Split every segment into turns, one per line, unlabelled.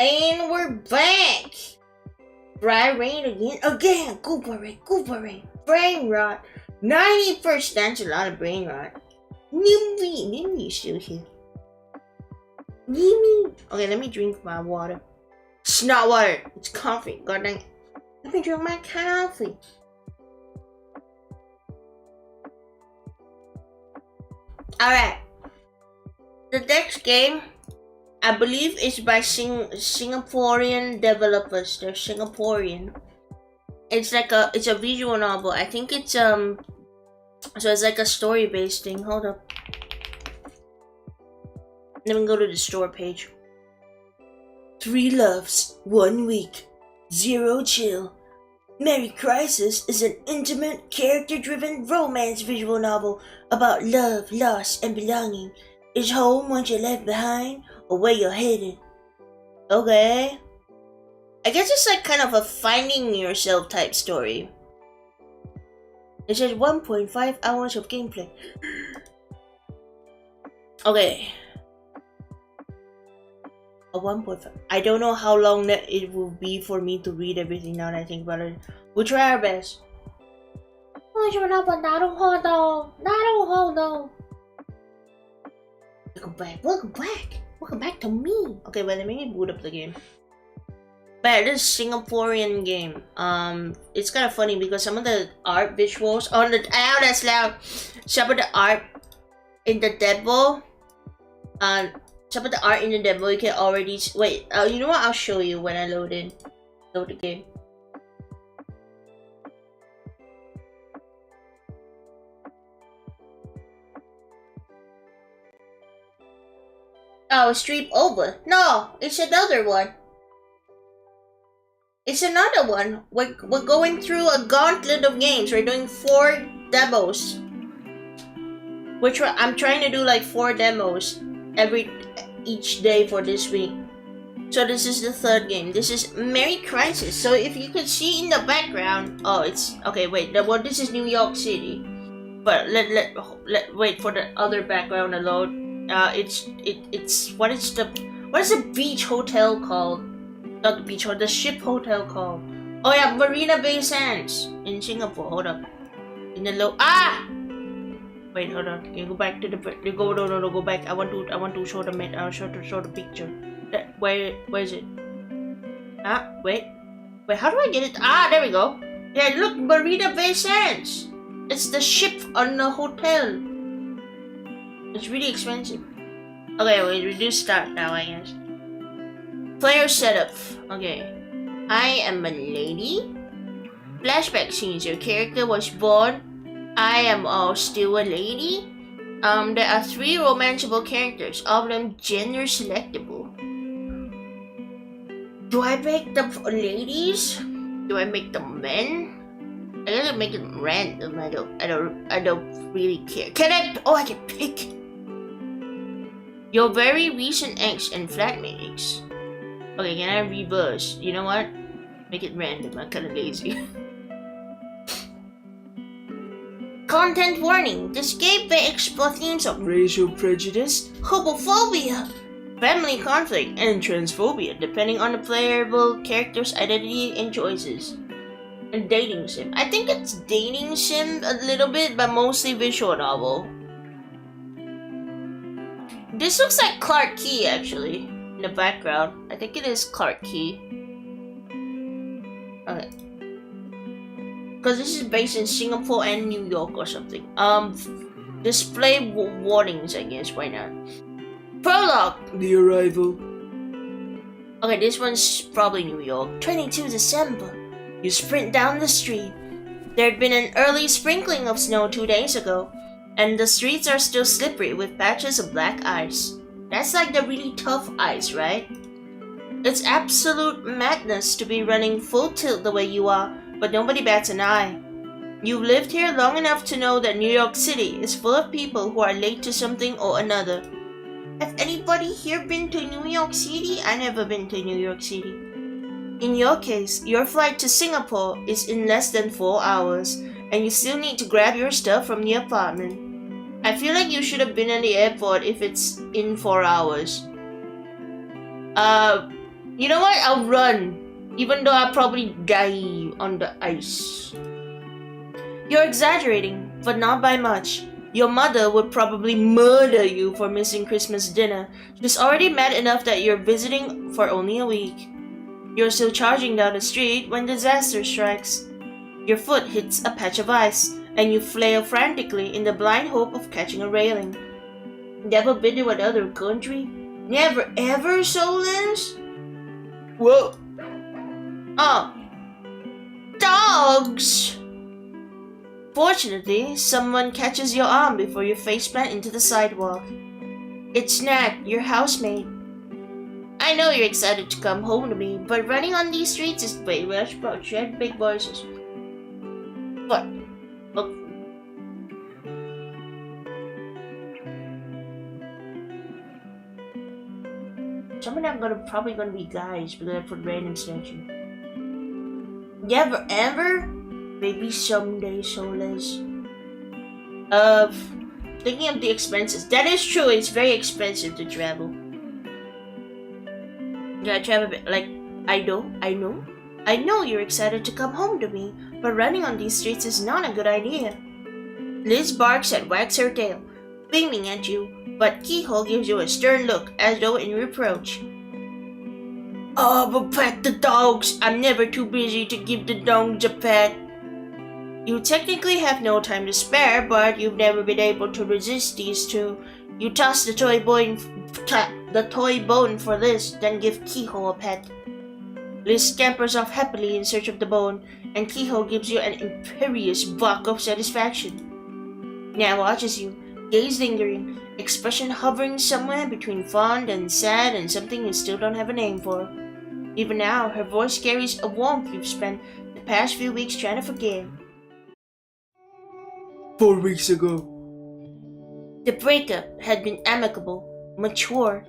And we're back! Briar rain again! Go Briar! Brain rot! 91st, that's a lot of brain rot. Nimi still here. Nimi! Okay, let me drink my water. It's not water, it's coffee. God dang it. Let me drink my coffee. Alright. The next game, I believe, is by Singaporean developers. They're Singaporean. It's a visual novel. I think it's so it's like a story-based thing. Hold up. Let me go to the store page. 3 loves, 1 week, 0 chill. 𝒉𝒂𝒕 is an intimate, character-driven romance visual novel about love, loss, and belonging. Is home once you're left behind, or where you're headed? Okay. I guess it's like kind of a finding yourself type story. It says 1.5 hours of gameplay. Okay. A 1.5. I don't know how long that it will be for me to read everything now that I think about it. We'll try our best. Welcome back to me. Okay, well, let me boot up the game. But this Singaporean game. It's kind of funny because some of the art visuals that's loud. Some of the art in the demo, some of the art in the demo you can already wait. You know what? I'll show you when I load the game. Oh, stream over. No, it's another one. It's another one. We're going through a gauntlet of games. We're doing 4 demos. I'm trying to do like 4 demos each day for this week. So this is the 3rd game. This is 𝒉𝒂𝒕. So if you could see in the background, oh, it's okay. Wait, this is New York City. But let wait for the other background to load. What is the beach hotel called? Not the beach hotel, the ship hotel called. Oh yeah, Marina Bay Sands in Singapore. Hold up. In the wait, hold on. Can you go back to the go back. I want to show the picture. Where is it? Wait, how do I get it? There we go. Yeah, look, Marina Bay Sands. It's the ship on the hotel. It's really expensive. Okay, wait, we do start now, I guess. Player setup. Okay. I am a lady. Flashback scenes. Your character was born. I am still a lady. There are 3 romanceable characters, all of them gender selectable. Do I make them ladies? Do I make them men? I gotta make them random. I don't really care. I can pick. Your very recent ex and flatmate ex. Okay, can I reverse? You know what? Make it random. I'm kinda lazy. Content warning. This game may explore themes of racial prejudice, homophobia, family conflict, and transphobia, depending on the playable character's identity and choices. And dating sim. I think it's dating sim a little bit, but mostly visual novel. This looks like Clark Key, actually, in the background. I think it is Clark Key. Okay. Because this is based in Singapore and New York or something. Display warnings, I guess. Why not? Prologue. The arrival. Okay, this one's probably New York. 22 December. You sprint down the street. There had been an early sprinkling of snow 2 days ago, and the streets are still slippery with patches of black ice. That's like the really tough ice, right? It's absolute madness to be running full tilt the way you are, but nobody bats an eye. You've lived here long enough to know that New York City is full of people who are late to something or another. Has anybody here been to New York City? I've never been to New York City. In your case, your flight to Singapore is in less than 4 hours, and you still need to grab your stuff from the apartment. I feel like you should have been at the airport if it's in 4 hours. You know what? I'll run, even though I'll probably die on the ice. You're exaggerating, but not by much. Your mother would probably murder you for missing Christmas dinner. She's already mad enough that you're visiting for only a week. You're still charging down the street when disaster strikes. Your foot hits a patch of ice, and you flail frantically in the blind hope of catching a railing. Never been to another country? Never ever, soulless? Whoa. Oh. Dogs! Fortunately, someone catches your arm before you faceplant into the sidewalk. It's Nat, your housemate. I know you're excited to come home to me, but running on these streets is way less about shed big voices. What? Look. Some of them probably gonna be guys because I put random statue. Never ever? Maybe someday, soulless. Thinking of the expenses. That is true, it's very expensive to travel. Yeah, travel a bit, like, I know you're excited to come home to me, but running on these streets is not a good idea. Liz barks and wags her tail, beaming at you, but Keyhole gives you a stern look as though in reproach. Oh, but pet the dogs! I'm never too busy to give the dogs a pet. You technically have no time to spare, but you've never been able to resist these two. You toss the toy bone for Liz, then give Keyhole a pet. Liz scampers off happily in search of the bone, and Keyhole gives you an imperious bark of satisfaction. Now watches you, gaze lingering, expression hovering somewhere between fond and sad and something you still don't have a name for. Even now, her voice carries a warmth you've spent the past few weeks trying to forget.
4 weeks ago.
The breakup had been amicable, mature.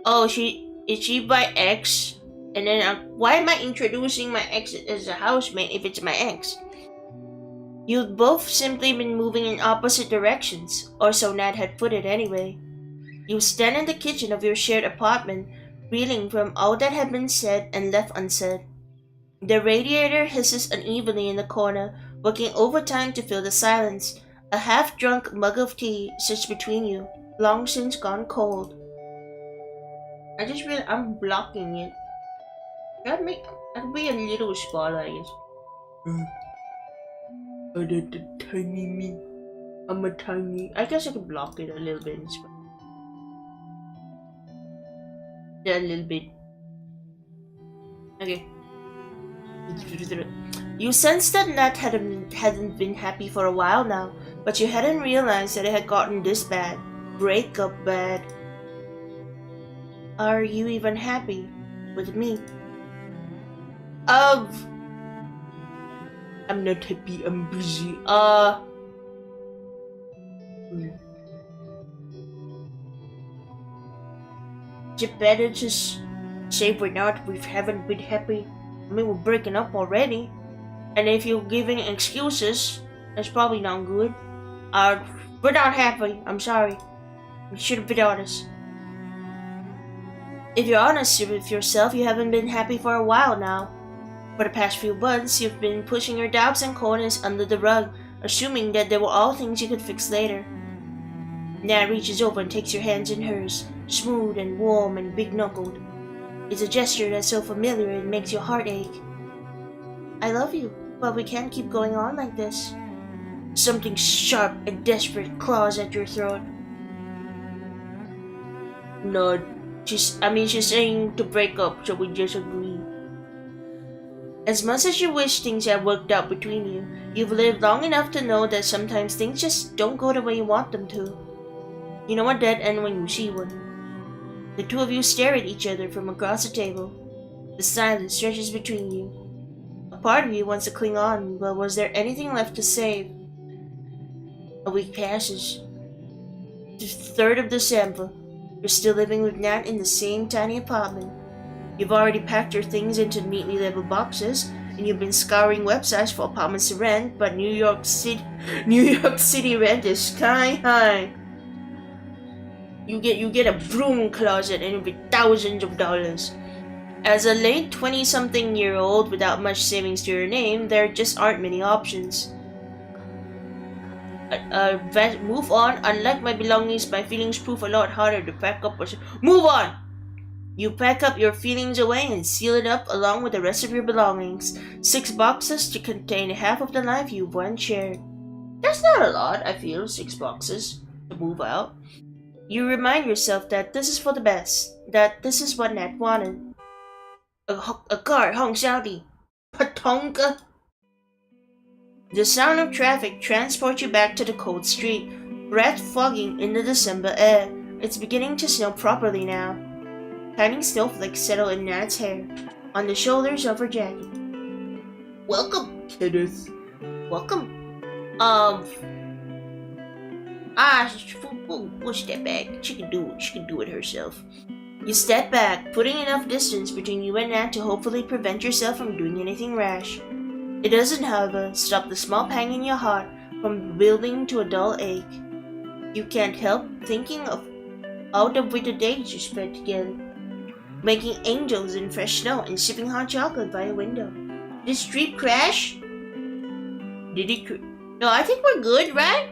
Oh, is she my ex? And then why am I introducing my ex as a housemate if it's my ex? You'd both simply been moving in opposite directions, or so Nat had put it anyway. You stand in the kitchen of your shared apartment, reeling from all that had been said and left unsaid. The radiator hisses unevenly in the corner, working overtime to fill the silence. A half-drunk mug of tea sits between you, long since gone cold. I just realized I'm blocking it. I'd be a little smaller, I guess.
Oh, the tiny me. I'm a tiny.
I guess I could block it a little bit. Yeah, a little bit. Okay. You sensed that Nat hadn't been happy for a while now, but you hadn't realized that it had gotten this bad. Breakup bad. Are you even happy with me? I'm
not happy, I'm busy.
You better just say we haven't been happy. I mean, we're breaking up already. And if you're giving excuses, that's probably not good. We're not happy, I'm sorry. You should have been honest. If you're honest with yourself, you haven't been happy for a while now. For the past few months, you've been pushing your doubts and corners under the rug, assuming that they were all things you could fix later. Nat reaches over and takes your hands in hers, smooth and warm and big-knuckled. It's a gesture that's so familiar it makes your heart ache. I love you, but we can't keep going on like this. Something sharp and desperate claws at your throat.
No,
she's saying to break up, so we just agree. As much as you wish things had worked out between you, you've lived long enough to know that sometimes things just don't go the way you want them to. You know a dead end when you see one. The two of you stare at each other from across the table. The silence stretches between you. A part of you wants to cling on, but was there anything left to save? A week passes. The 3rd of December. You're still living with Nat in the same tiny apartment. You've already packed your things into neatly labeled boxes, and you've been scouring websites for apartments to rent, but New York City rent is sky high. You get a broom closet and it'll be thousands of dollars. As a late 20-something-year-old without much savings to your name, there just aren't many options. Move on. Unlike my belongings, my feelings prove a lot harder to pack up. Move on! You pack up your feelings away and seal it up along with the rest of your belongings. 6 boxes to contain half of the life you once shared. That's not a lot, I feel, 6 boxes to move out. You remind yourself that this is for the best, that this is what Nat wanted. A car, Hong Xiaodi. Patonka. The sound of traffic transports you back to the cold street, breath fogging in the December air. It's beginning to snow properly now. Tiny snowflakes settle in Nat's hair, on the shoulders of her jacket. Welcome,
Kenneth.
welcome. We'll step back. She can do it herself. You step back, putting enough distance between you and Nat to hopefully prevent yourself from doing anything rash. It doesn't, however, stop the small pang in your heart from building to a dull ache. You can't help thinking of all the winter days you spent together, making angels in fresh snow and sipping hot chocolate by a window. Did this trip crash? Did it No, I think we're good, right?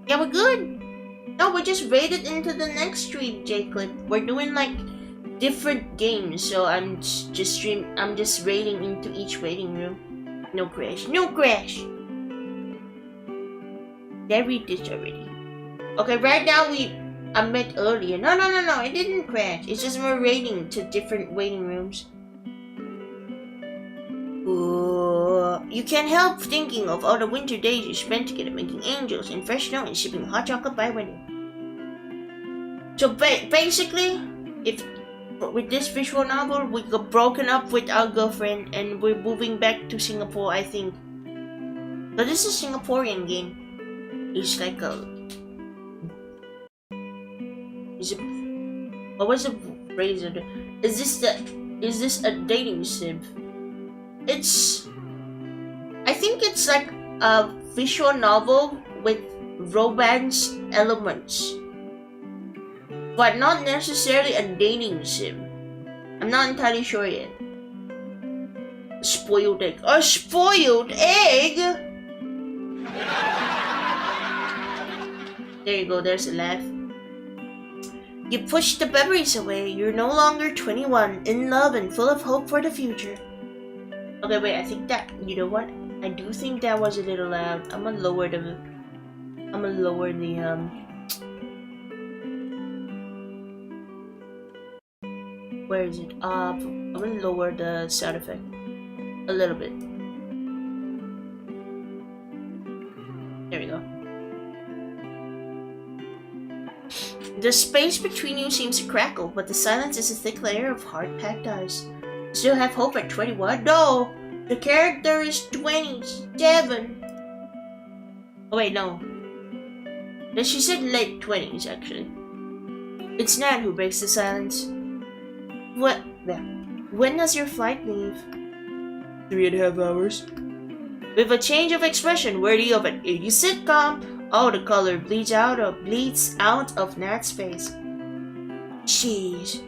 Yeah, we're good. No, we just raided into the next street, J-Clip. We're doing like different games, so I'm just raiding into each waiting room. No crash. No crash! Did I read this already? Okay, right now I met earlier. No, it didn't crash. It's just we're raiding to different waiting rooms. You can't help thinking of all the winter days you spent together making angels in fresh snow and shipping hot chocolate by window. So basically, with this visual novel, we got broken up with our girlfriend and we're moving back to Singapore, I think. But this is a Singaporean game. It's like what was the phrase? Is this a dating sim? I think it's like a visual novel with romance elements, but not necessarily a dating sim. I'm not entirely sure yet. Spoiled egg. A spoiled egg? There you go, there's a laugh. You push the memories away. You're no longer 21, in love and full of hope for the future. Okay, wait, I think that, you know what? I do think that was a little loud. I'm gonna lower the where is it? I'm gonna lower the sound effect a little bit. There we go. The space between you seems to crackle, but the silence is a thick layer of hard-packed ice. Still have hope at 21? No! The character is 27. Oh wait, no. She said late 20s, actually. It's Nat who breaks the silence. What? When does your flight leave?
3.5 hours.
With a change of expression worthy of an 80s sitcom, all the color bleeds out of Nat's face. Jeez.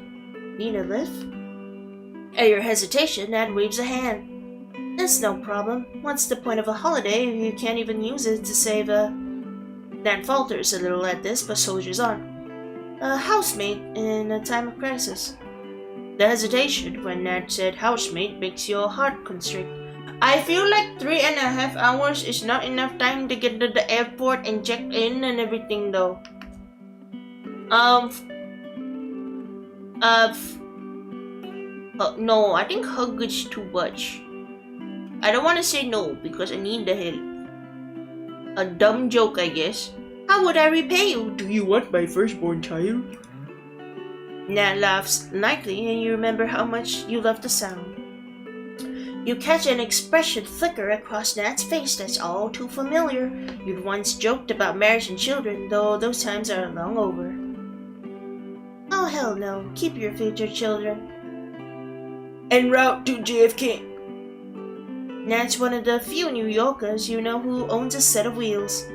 Need a lift? At your hesitation, Nat waves a hand. That's no problem. What's the point of a holiday if you can't even use it to save a... Nat falters a little at this, but soldiers on. A housemate in a time of crisis. The hesitation when Nat said housemate makes your heart constrict. I feel like 3.5 hours is not enough time to get to the airport and check in and everything though. No, I think hug is too much. I don't want to say no because I need the help. A dumb joke, I guess. How would I repay you?
Do you want my firstborn child?
Nat laughs lightly and you remember how much you love the sound. You catch an expression flicker across Nat's face that's all too familiar. You'd once joked about marriage and children, though those times are long over. Oh hell no, keep your future children.
En route to JFK.
Nat's one of the few New Yorkers you know who owns a set of wheels.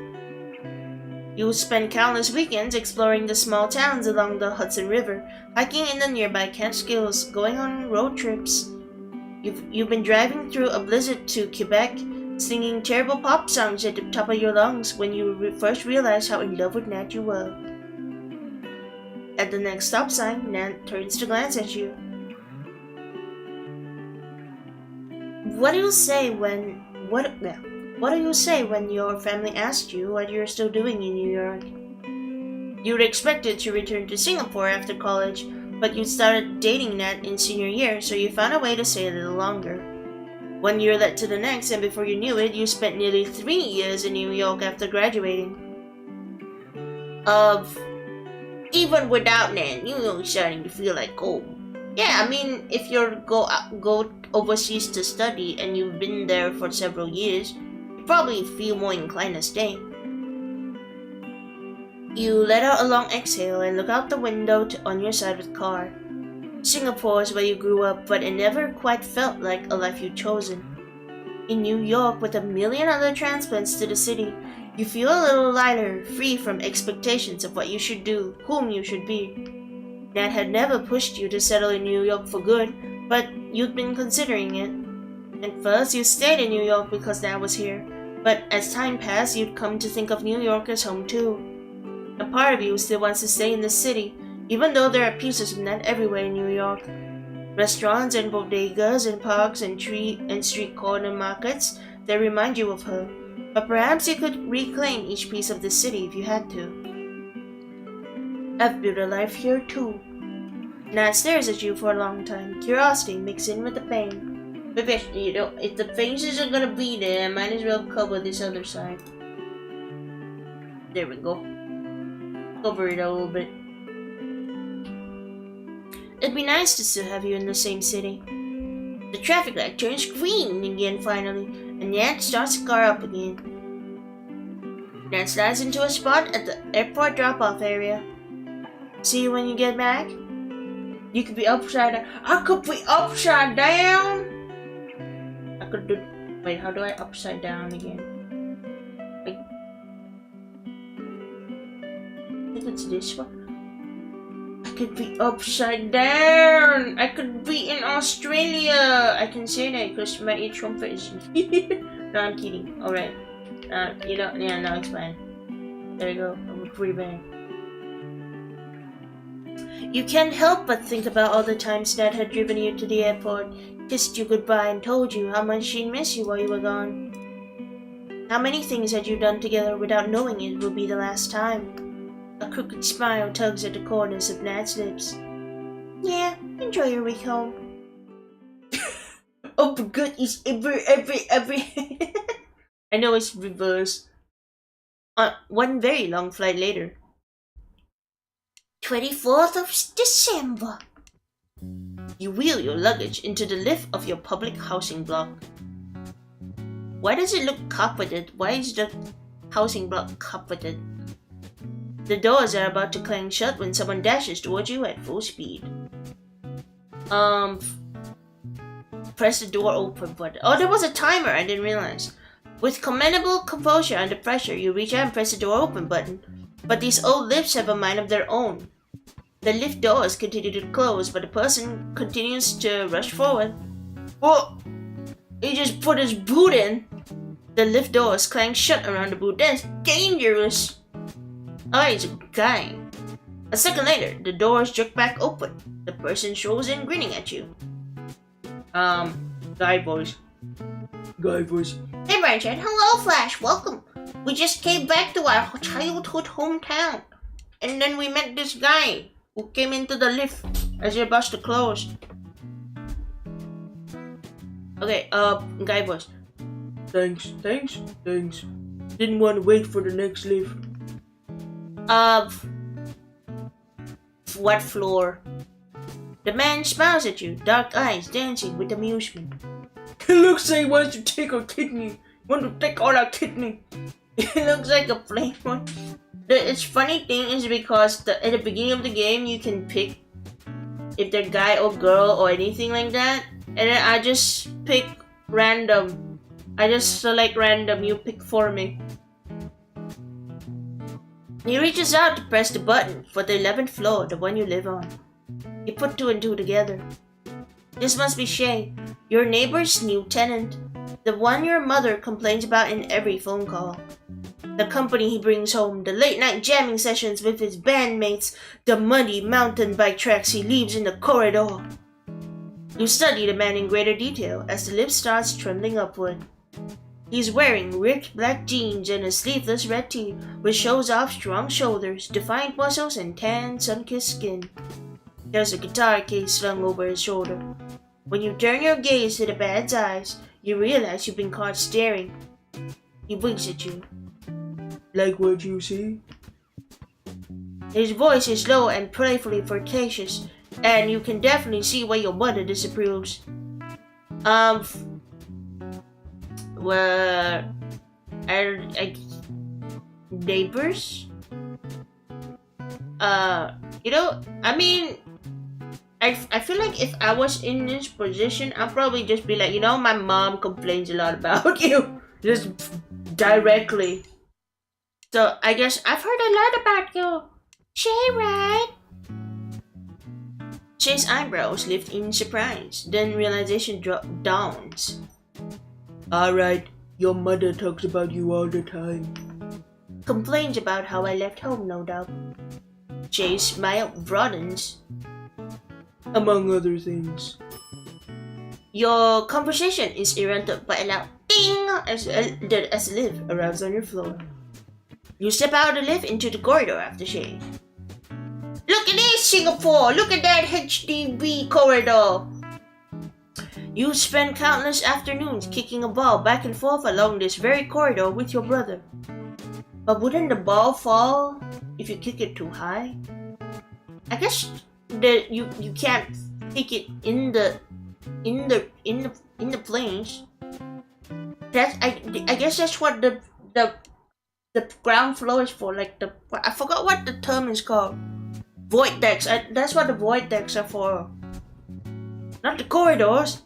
You spend countless weekends exploring the small towns along the Hudson River, hiking in the nearby Catskills, going on road trips. You've been driving through a blizzard to Quebec, singing terrible pop songs at the top of your lungs when you first realized how in love with Nat you were. At the next stop sign, Nat turns to glance at you. What do you say when your family asks you what you're still doing in New York? You'd expected to return to Singapore after college, but you started dating Nat in senior year, so you found a way to stay a little longer. 1 year led to the next, and before you knew it, you spent nearly 3 years in New York after graduating. Even without Nat, you're starting to feel like home. Yeah, I mean, if you go overseas to study and you've been there for several years, you probably feel more inclined to stay. You let out a long exhale and look out the window on your side of the car. Singapore is where you grew up, but it never quite felt like a life you'd chosen. In New York, with a million other transplants to the city, you feel a little lighter, free from expectations of what you should do, whom you should be. Nat had never pushed you to settle in New York for good, but you'd been considering it. At first, you stayed in New York because Nat was here, but as time passed, you'd come to think of New York as home too. A part of you still wants to stay in the city, even though there are pieces of Nat everywhere in New York. Restaurants and bodegas and parks and street corner markets that remind you of her, but perhaps you could reclaim each piece of the city if you had to. I've built a life here too. Nat stares at you for a long time, curiosity mixed in with the pain. But you know, if the faces are gonna be there, I might as well cover this other side. There we go. Cover it a little bit. It'd be nice to still have you in the same city. The traffic light turns green again finally, and Nat starts the car up again. Nat slides into a spot at the airport drop-off area. See you when you get back? You could be upside down. I could be upside down! I could do... Wait, how do I upside down again? Wait. I think it's this one. I could be upside down! I could be in Australia! I can say that because my trumpet is... No, I'm kidding. Alright. You know, yeah, no, it's fine. There you go. I'm pretty bad. You can't help but think about all the times Nat had driven you to the airport, kissed you goodbye and told you how much she'd miss you while you were gone. How many things had you done together without knowing it would be the last time? A crooked smile tugs at the corners of Nat's lips. Yeah, enjoy your week home. Oh, but good is every. I know it's reverse. One very long flight later. 24th of December. You wheel your luggage into the lift of your public housing block. Why does it look carpeted? Why is the housing block carpeted? The doors are about to clang shut when someone dashes towards you at full speed. Press the door open button. Oh, there was a timer, I didn't realize. With commendable composure under pressure, you reach out and press the door open button. But these old lifts have a mind of their own. The lift doors continue to close, but the person continues to rush forward. Whoa! He just put his boot in! The lift doors clang shut around the boot. That's dangerous! Oh, he's a guy. A second later, the doors jerk back open. The person strolls in, grinning at you. Guy voice.
Guy voice.
Hey, Briar, hello, Flash. Welcome. We just came back to our childhood hometown, and then we met this guy who came into the lift as you're about to close. Okay, guy voice.
Thanks. Didn't want to wait for the next lift.
What floor? The man smiles at you, dark eyes dancing with amusement.
It looks like he wants to take our kidney. Want to take all our kidney.
It looks like a plain one. The funny thing is because at the beginning of the game you can pick if they're guy or girl or anything like that, and then I just pick random. I just select random. You pick for me. He reaches out to press the button for the 11th floor, the one you live on. You put 2 and 2 together. This must be Shay, your neighbor's new tenant, the one your mother complains about in every phone call. The company he brings home, the late-night jamming sessions with his bandmates, the muddy mountain bike tracks he leaves in the corridor. You study the man in greater detail as the lip starts trembling upward. He's wearing ripped black jeans and a sleeveless red tee, which shows off strong shoulders, defined muscles, and tan, sun-kissed skin. There's a guitar case slung over his shoulder. When you turn your gaze to the bad's eyes, you realize you've been caught staring. He winks at you.
Like what you see?
His voice is low and playfully flirtatious, and you can definitely see why your mother disapproves. Well, neighbors? You know, I mean, I feel like if I was in this position, I'd probably just be like, you know, my mom complains a lot about you. Just directly. So I guess I've heard a lot about you. Shay, right? Shay's eyebrows lift in surprise, then realization dawns.
Alright, your mother talks about you all the time.
Complains about how I left home, no doubt. Shay's smile broadens.
Among other things.
Your conversation is interrupted by a loud ding as the lift arrives on your floor. You step out of the lift into the corridor after Shay. Look at this, Singapore! Look at that HDB corridor! You spend countless afternoons kicking a ball back and forth along this very corridor with your brother. But wouldn't the ball fall if you kick it too high? I guess that you can't kick it in the planes. I guess that's what the ground floor is for. Like I forgot what the term is called. Void decks. That's what the void decks are for. Not the corridors.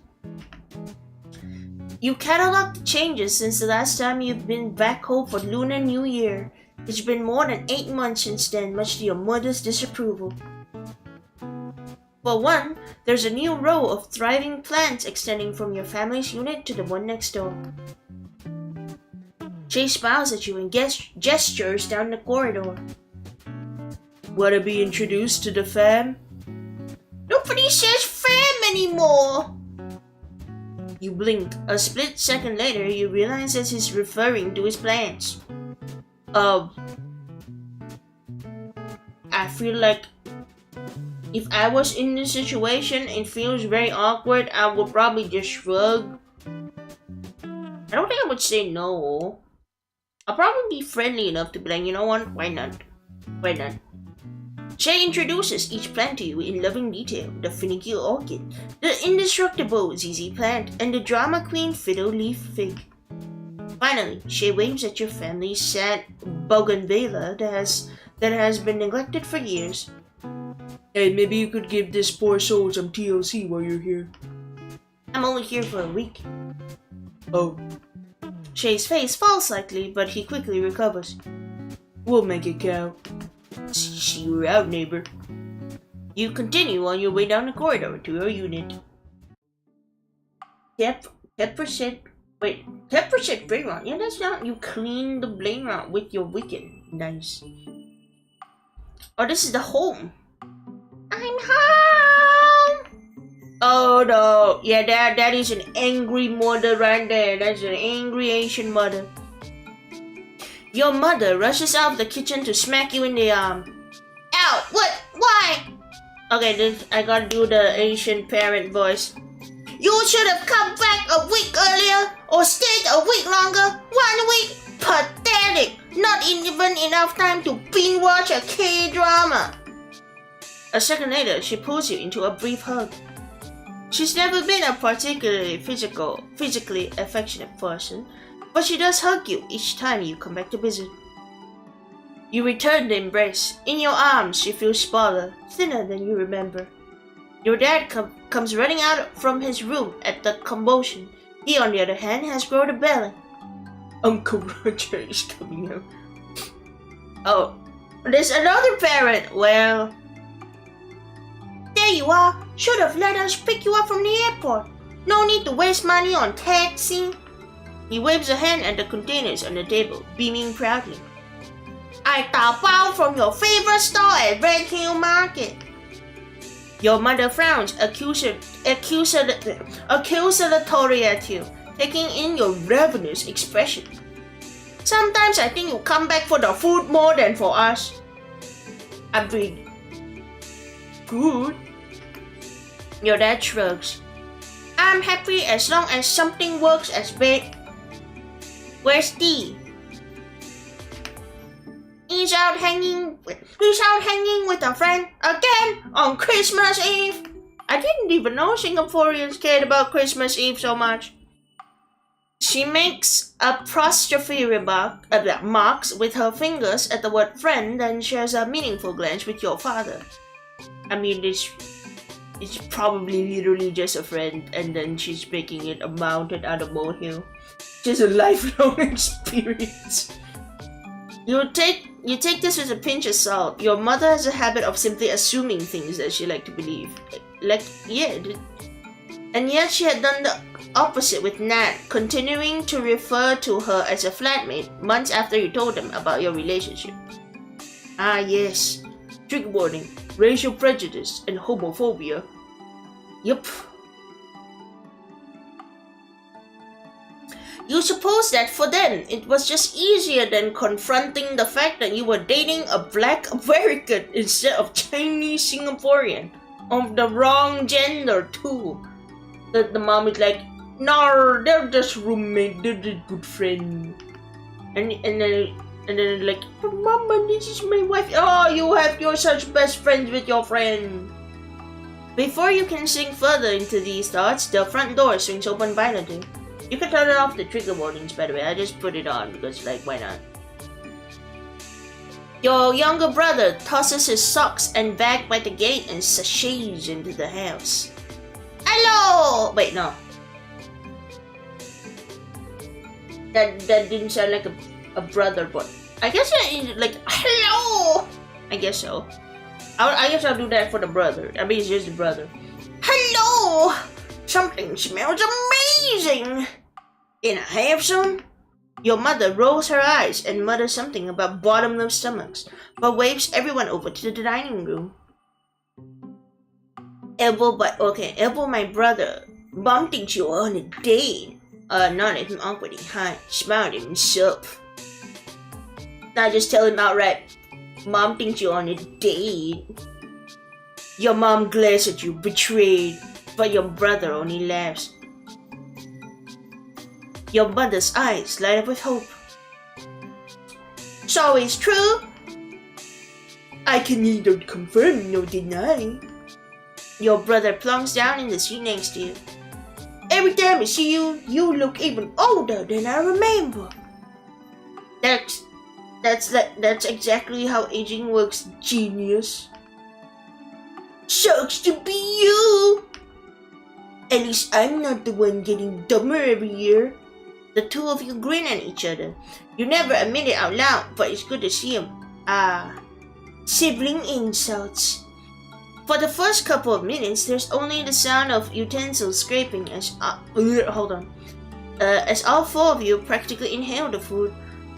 You catalog the changes since the last time you've been back home for Lunar New Year. It's been more than 8 months since then, much to your mother's disapproval. For one, there's a new row of thriving plants extending from your family's unit to the one next door. Shay smiles at you and gestures down the corridor.
Wanna be introduced to the fam?
Nobody says fam anymore! You blink. A split second later, you realize that he's referring to his plants. I feel like if I was in this situation and feels very awkward, I would probably just shrug. I don't think I would say no. I'll probably be friendly enough to be like, you know what? Why not? Why not? Shay introduces each plant to you in loving detail. The finicky orchid, the indestructible ZZ plant, and the drama queen fiddle leaf fig. Finally, Shay waves at your family's sad bougainvillea that has been neglected for years.
Hey, maybe you could give this poor soul some TLC while you're here.
I'm only here for a week.
Oh.
Shay's face falls slightly, but he quickly recovers.
We'll make it count.
See you out, neighbor. You continue on your way down the corridor to your unit. 10% brain rot. Yeah, that's not. You clean the brain rot with your wicked. Nice. Oh, this is the home. I'm home. Oh no. Yeah, that is an angry mother right there. That's an angry Asian mother. Your mother rushes out of the kitchen to smack you in the arm. Ow! What? Why? Okay, I gotta do the Asian parent voice. You should have come back a week earlier or stayed a week longer. 1 week? Pathetic! Not even enough time to binge watch a K-drama. A second later, she pulls you into a brief hug. She's never been a particularly physically affectionate person, but she does hug you each time you come back to visit. You return the embrace. In your arms, she feels smaller, thinner than you remember. Your dad comes running out from his room at the commotion. He, on the other hand, has grown a belly.
Uncle Roger is coming out.
Oh, There's another parrot. Well, there you are. Should have let us pick you up from the airport. No need to waste money on taxi. He waves a hand at the containers on the table, beaming proudly. I Taobao from your favorite store at Red Hill Market. Your mother frowns accusatory at you, taking in your ravenous expression. Sometimes I think you come back for the food more than for us. Agreed. Good. Your dad shrugs. I'm happy as long as something works as big. Where's T? He's out hanging with a friend again on Christmas Eve. I didn't even know Singaporeans cared about Christmas Eve so much. She makes apostrophe marks with her fingers at the word friend, then shares a meaningful glance with your father. I mean, it's probably literally just a friend, and then she's making it a mountain out of molehill. Just a lifelong experience. You take this with a pinch of salt. Your mother has a habit of simply assuming things that she like to believe. And yet she had done the opposite with Nat, continuing to refer to her as a flatmate months after you told them about your relationship. Ah yes, trigger warning, racial prejudice and homophobia. Yup. You suppose that for them, it was just easier than confronting the fact that you were dating a black American instead of Chinese Singaporean. Of the wrong gender too. The mom is like, no, they're just roommates, they're just good friends. And then like, but mama, this is my wife. Oh, you're such best friends with your friend. Before you can sink further into these thoughts, the front door swings open violently. You can turn off the trigger warnings, by the way. I just put it on because, like, why not? Your younger brother tosses his socks and bag by the gate and sashays into the house. Hello! Wait, no. That didn't sound like a brother, but I guess like, hello! I guess so. I guess I'll do that for the brother. I mean, it's just the brother. Hello! Something smells amazing! Can I have some? Your mother rolls her eyes and mutters something about bottomless stomachs, but waves everyone over to the dining room. Elbow, my brother. Mom thinks you're on a date. Nodded him awkwardly. Hi, smiled at himself. Now just tell him outright. Mom thinks you're on a date. Your mom glares at you, betrayed, but your brother only laughs. Your mother's eyes light up with hope. So it's true? I can neither confirm nor deny. Your brother plunks down in the seat next to you. Every time I see you, you look even older than I remember. That's exactly how aging works, genius. Sucks to be you. At least I'm not the one getting dumber every year. The two of you grin at each other. You never admit it out loud, but it's good to see him. Sibling insults. For the first couple of minutes, there's only the sound of utensils scraping as as all four of you practically inhale the food.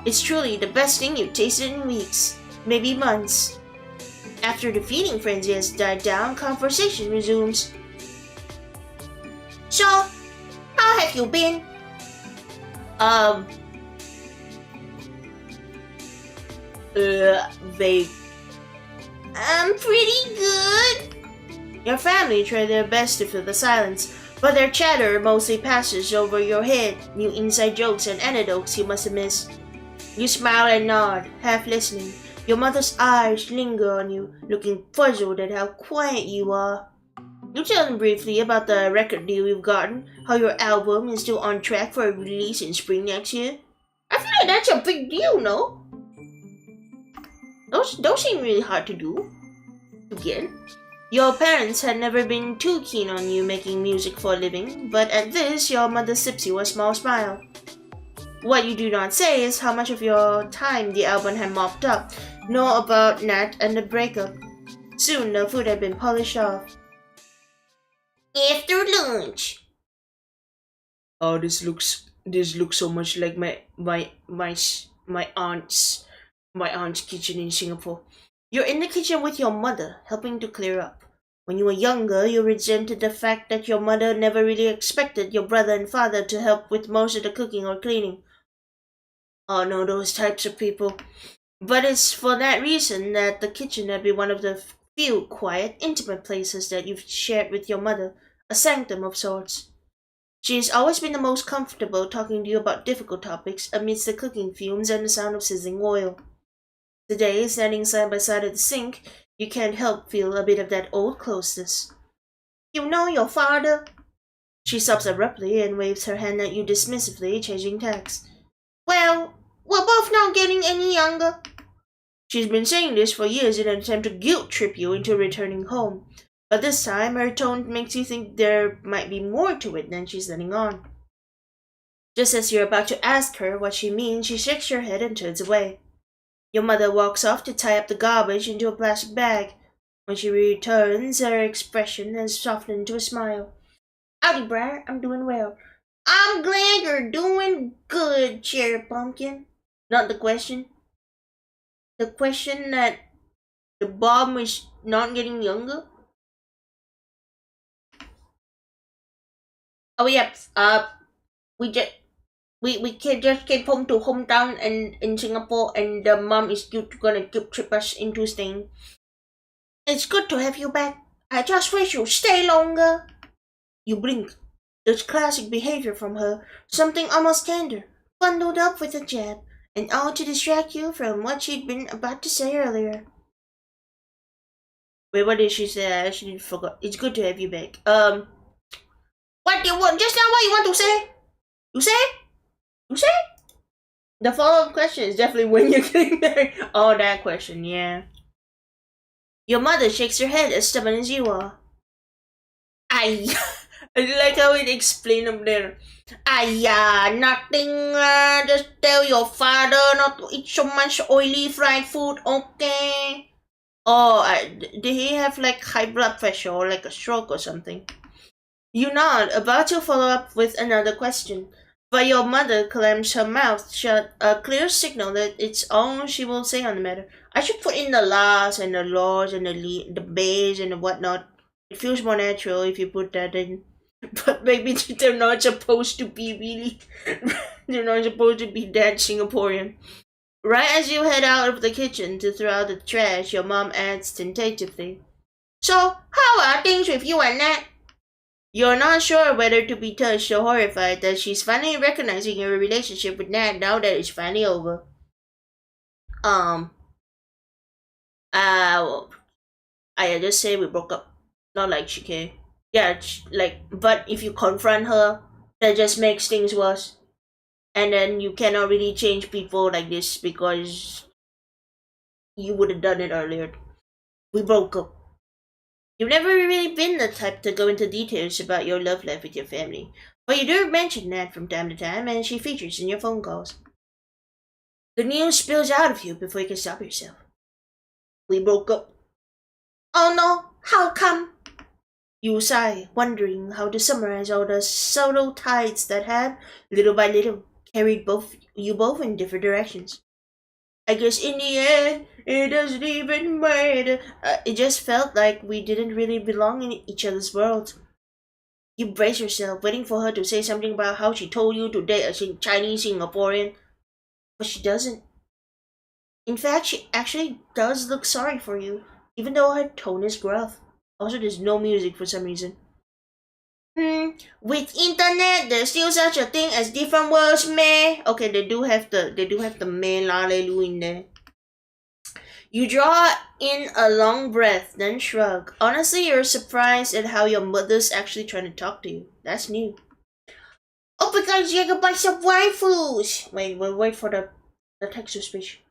It's truly the best thing you've tasted in weeks, maybe months. After the feeding frenzy has died down, conversation resumes. So, how have you been? Vague. I'm pretty good. Your family try their best to fill the silence, but their chatter mostly passes over your head, new inside jokes and anecdotes you must have missed. You smile and nod, half listening. Your mother's eyes linger on you, looking puzzled at how quiet you are. You tell them briefly about the record deal you've gotten, how your album is still on track for a release in spring next year. I feel like that's a big deal, no? Those seem really hard to do. Again, your parents had never been too keen on you making music for a living, but at this, your mother sips you a small smile. What you do not say is how much of your time the album had mopped up, know about Nat and the breakup. Soon the food had been polished off. After lunch.
Oh, this looks so much like my aunt's kitchen in Singapore.
You're in the kitchen with your mother, helping to clear up. When you were younger, you resented the fact that your mother never really expected your brother and father to help with most of the cooking or cleaning. Oh no, those types of people. But it's for that reason that the kitchen had been one of the few quiet, intimate places that you've shared with your mother, a sanctum of sorts. She has always been the most comfortable talking to you about difficult topics amidst the cooking fumes and the sound of sizzling oil. Today, standing side by side at the sink, you can't help feel a bit of that old closeness. You know your father? She stops abruptly and waves her hand at you dismissively, changing tacks. Well, we're both not getting any younger. She's been saying this for years in an attempt to guilt-trip you into returning home. But this time, her tone makes you think there might be more to it than she's letting on. Just as you're about to ask her what she means, she shakes her head and turns away. Your mother walks off to tie up the garbage into a plastic bag. When she returns, her expression has softened into a smile. Howdy, Briar. I'm doing well. I'm glad you're doing good, Cherry Pumpkin. Not the question. The question that the bomb is not getting younger? Oh, yep. We just just came home to hometown and in Singapore, and the mom is gonna guilt trip us into staying. It's good to have you back. I just wish you'd stay longer. You blink. There's classic behavior from her, something almost tender, bundled up with a jab, and all to distract you from what she'd been about to say earlier. Wait, what did she say? I actually forgot. It's good to have you back. What do you want? Just now, what you want to say? You say? You say? The follow-up question is definitely when you're getting married. Oh, that question, yeah. Your mother shakes her head as stubborn as you are. I like how it explained up there. Nothing. Just tell your father not to eat so much oily fried food, okay? Oh, did he have like high blood pressure or like a stroke or something? You nod, about to follow up with another question, but your mother clams her mouth shut, a clear signal that it's all she will say on the matter. I should put in the la's and the laws and the bays and the whatnot. It feels more natural if you put that in. But maybe they're not supposed to be really. They're not supposed to be that Singaporean. Right as you head out of the kitchen to throw out the trash, your mom adds tentatively, So, how are things with you and Nat? You're not sure whether to be touched or horrified that she's finally recognizing your relationship with Nat now that it's finally over. Well, I just say we broke up. Not like she cared. Yeah, but if you confront her, that just makes things worse. And then you cannot really change people like this because you would have done it earlier. We broke up. You've never really been the type to go into details about your love life with your family, but you do mention that from time to time, and she features in your phone calls. The news spills out of you before you can stop yourself. We broke up. Oh no, how come? You sigh, wondering how to summarize all the subtle tides that had, little by little, carried you both in different directions. I guess in the end, it doesn't even matter. It just felt like we didn't really belong in each other's worlds. You brace yourself, waiting for her to say something about how she told you to date a Chinese Singaporean, but she doesn't. In fact, she actually does look sorry for you, even though her tone is gruff. Also, there's no music for some reason. With internet, there's still such a thing as different worlds, meh? Okay, they do have the meh lalelu in there. You draw in a long breath, then shrug. Honestly, you're surprised at how your mother's actually trying to talk to you. That's new. Oh, because you can buy some waifus. Wait, we'll wait for the text to speech.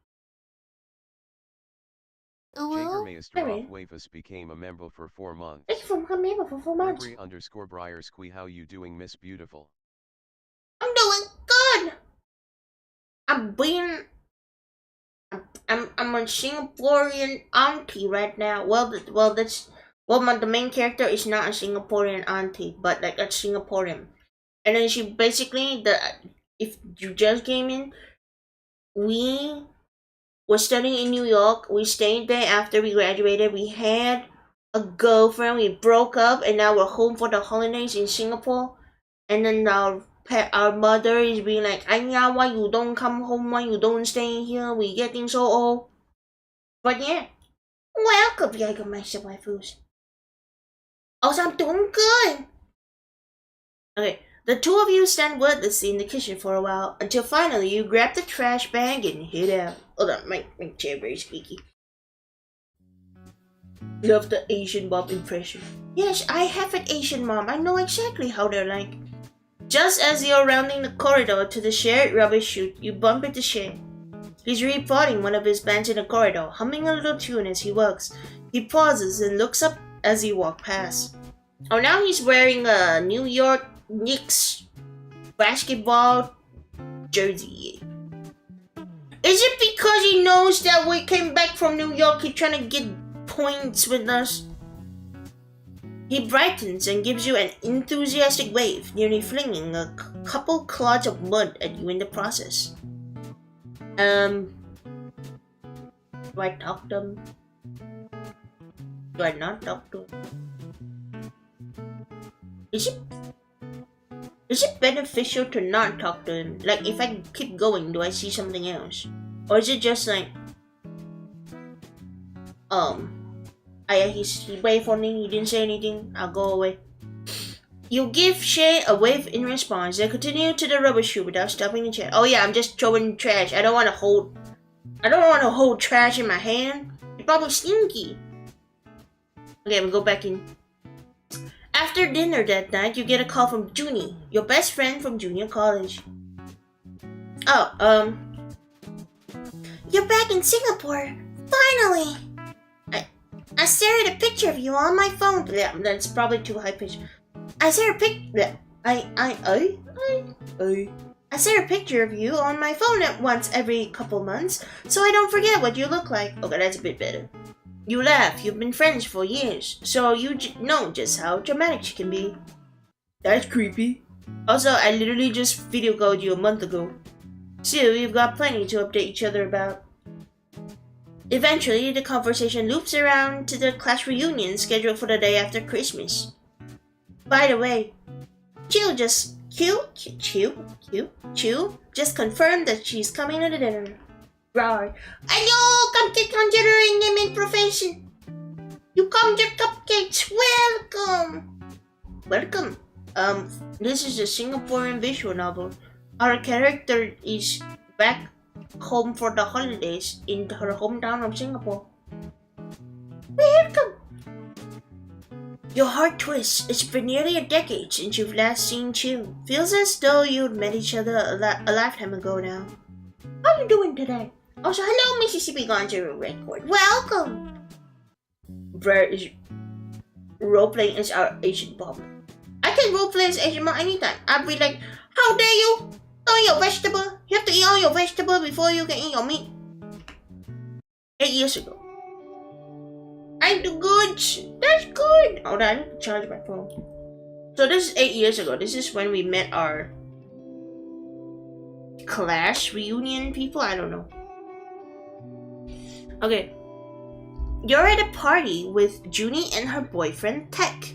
𝒍�𝒏𝒌 became a member for 4 months.
It's from a member for 4 months.
_Briar_𝒂𝒏, how you doing, Miss Beautiful?
I'm doing good. I'm I'm a Singaporean auntie right now. The main character is not a Singaporean auntie, but like a Singaporean. And then she basically if you just came in, we were studying in New York. We stayed there after we graduated. We had a girlfriend. We broke up, and now we're home for the holidays in Singapore. And then our mother is being like, "Anya, why you don't come home? Why you don't stay here? We getting so old." But yeah, welcome, 𝒂𝒐 waifus. Also, I'm doing good. Okay, the two of you stand wordlessly in the kitchen for a while until finally you grab the trash bag and head out. Hold on, my chair very squeaky. Love the Asian mom impression. Yes, I have an Asian mom. I know exactly how they're like. Just as you're rounding the corridor to the shared rubbish chute, you bump into Shay. He's repotting one of his plants in the corridor, humming a little tune as he works. He pauses and looks up as you walk past. Oh, now he's wearing a New York Knicks basketball jersey. Is it because he knows that we came back from New York, he's trying to get points with us? He brightens and gives you an enthusiastic wave, nearly flinging a couple clods of mud at you in the process. Do I talk to him? Do I not talk to him? Is it beneficial to not talk to him? Like, if I keep going, do I see something else? Or is it just like, he waved for me, he didn't say anything, I'll go away. You give Shay a wave in response, then continue to the rubbish chute without stopping the chat. Oh yeah, I'm just throwing trash. I don't want to hold trash in my hand. It's probably stinky. Okay, we go back in. After dinner that night, you get a call from Junie, your best friend from junior college. Oh, you're back in Singapore. Finally! I stared at a picture of you on my phone. Yeah, that's probably too high pitched. I stare a picture of you on my phone at once every couple months, so I don't forget what you look like. Okay, that's a bit better. You laugh. You've been friends for years, so you know just how dramatic she can be.
That's creepy.
Also, I literally just video called you a month ago. Still, you've got plenty to update each other about. Eventually, the conversation loops around to the class reunion scheduled for the day after Christmas. By the way, Chew just confirmed that she's coming to the dinner. Briar, ayo, considering name and profession. You come to cupcakes. Welcome. This is a Singaporean visual novel. Our character is back home for the holidays in her hometown of Singapore. Welcome. Your heart twists. It's been nearly a decade since you've last seen Chew. Feels as though you'd met each other a lifetime ago now. How are you doing today? Also, hello, Mississippi Gone to Record. Welcome. Briar is roleplaying as our Asian mom. I can roleplay as Asian mom anytime. I'll be like, how dare you? Eat your vegetable. You have to eat all your vegetable before you can eat your meat. 8 years ago. I do good. That's good. Hold on, I need to charge my phone. So this is 8 years ago. This is when we met our class reunion people. I don't know. Okay. You're at a party with Junie and her boyfriend Tech.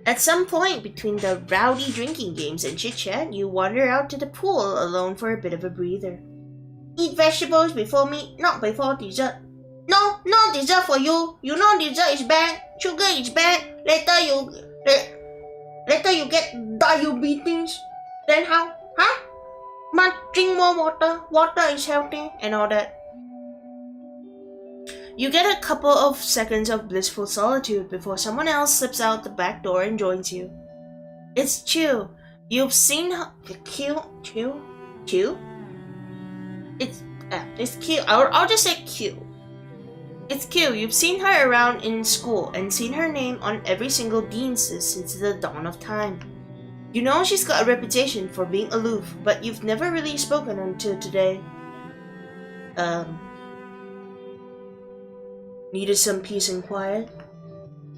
At some point between the rowdy drinking games and chit-chat, you wander out to the pool alone for a bit of a breather. Eat vegetables before meat, not before dessert. No dessert for you. You know dessert is bad. Sugar is bad. Later you get diabetes. Then how? Huh? Must drink more water. Water is healthy and all that. You get a couple of seconds of blissful solitude before someone else slips out the back door and joins you. It's Chew. You've seen her. Chew? It's Q. I'll just say Q. It's Q. You've seen her around in school and seen her name on every single dean's list since the dawn of time. You know she's got a reputation for being aloof, but you've never really spoken until today. Needed some peace and quiet?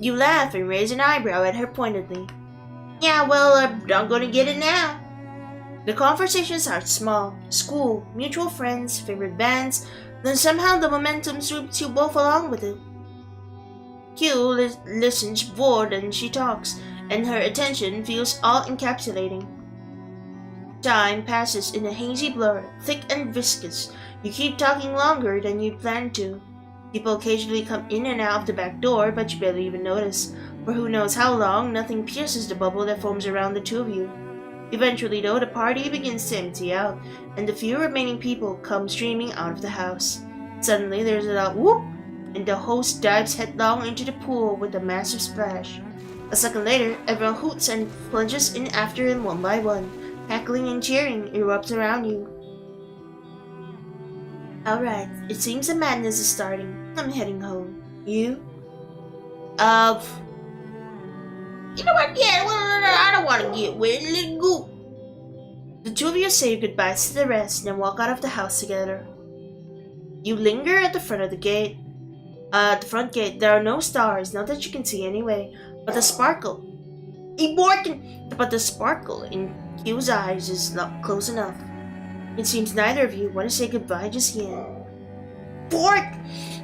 You laugh and raise an eyebrow at her pointedly. Yeah, well, I'm not gonna get it now. The conversation starts small. School, mutual friends, favorite bands, then somehow the momentum sweeps you both along with it. Q listens bored and she talks, and her attention feels all-encapsulating. Time passes in a hazy blur, thick and viscous. You keep talking longer than you planned to. People occasionally come in and out of the back door, but you barely even notice. For who knows how long, nothing pierces the bubble that forms around the two of you. Eventually, though, the party begins to empty out, and the few remaining people come streaming out of the house. Suddenly, there's a loud whoop, and the host dives headlong into the pool with a massive splash. A second later, everyone hoots and plunges in after him one by one. Heckling and cheering erupts around you. Alright, it seems the madness is starting. I'm heading home. You? You know what? Yeah, well, I don't want to get wet. Let's go. The two of you say goodbyes to the rest, then walk out of the house together. You linger at the front of the gate. At the front gate, there are no stars, not that you can see anyway, but the sparkle. But the sparkle in Q's eyes is not close enough. It seems neither of you want to say goodbye just yet. Bork!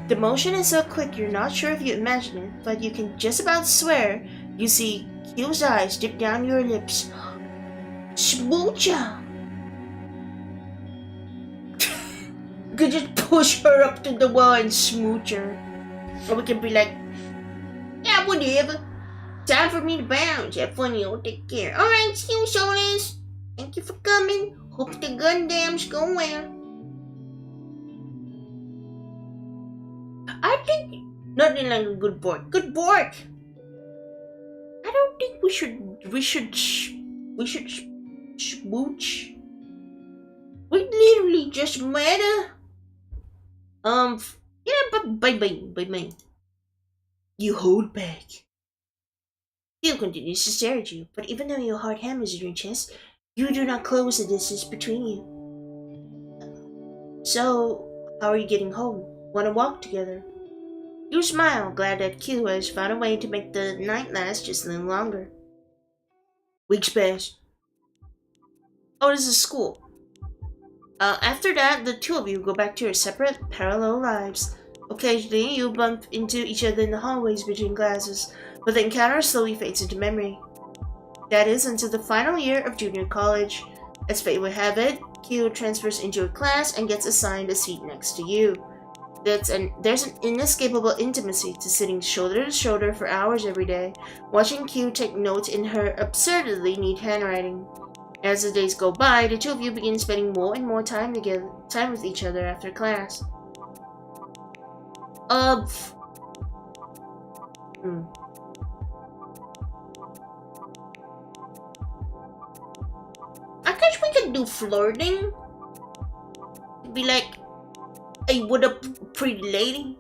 The motion is so quick you're not sure if you imagine it, but you can just about swear you see Q's eyes dip down your lips. Smoocha! You could just push her up to the wall and smooch her. Or we can be like, yeah, whatever. Time for me to bounce. Have fun, you'll take care. Alright, see you, Solis. Thank you for coming. Hope the Gundams go well. I think nothing like a good bork. Good bork. I don't think we should smooch. We literally just met her. Yeah, but bye. You hold back. Q continues to stare at you, but even though your hard hammers in your chest, you do not close the distance between you. So, how are you getting home? Want to walk together? You smile, glad that Q has found a way to make the night last just a little longer. Weeks pass. Oh, this is school. After that, the two of you go back to your separate, parallel lives. Occasionally, you bump into each other in the hallways between classes, but the encounter slowly fades into memory. That is until the final year of junior college. As fate would have it, Q transfers into a class and gets assigned a seat next to you. There's an inescapable intimacy to sitting shoulder to shoulder for hours every day, watching Q take notes in her absurdly neat handwriting. As the days go by, the two of you begin spending more and more time with each other after class. I guess we could do flirting. Be like, hey, what up, pretty lady?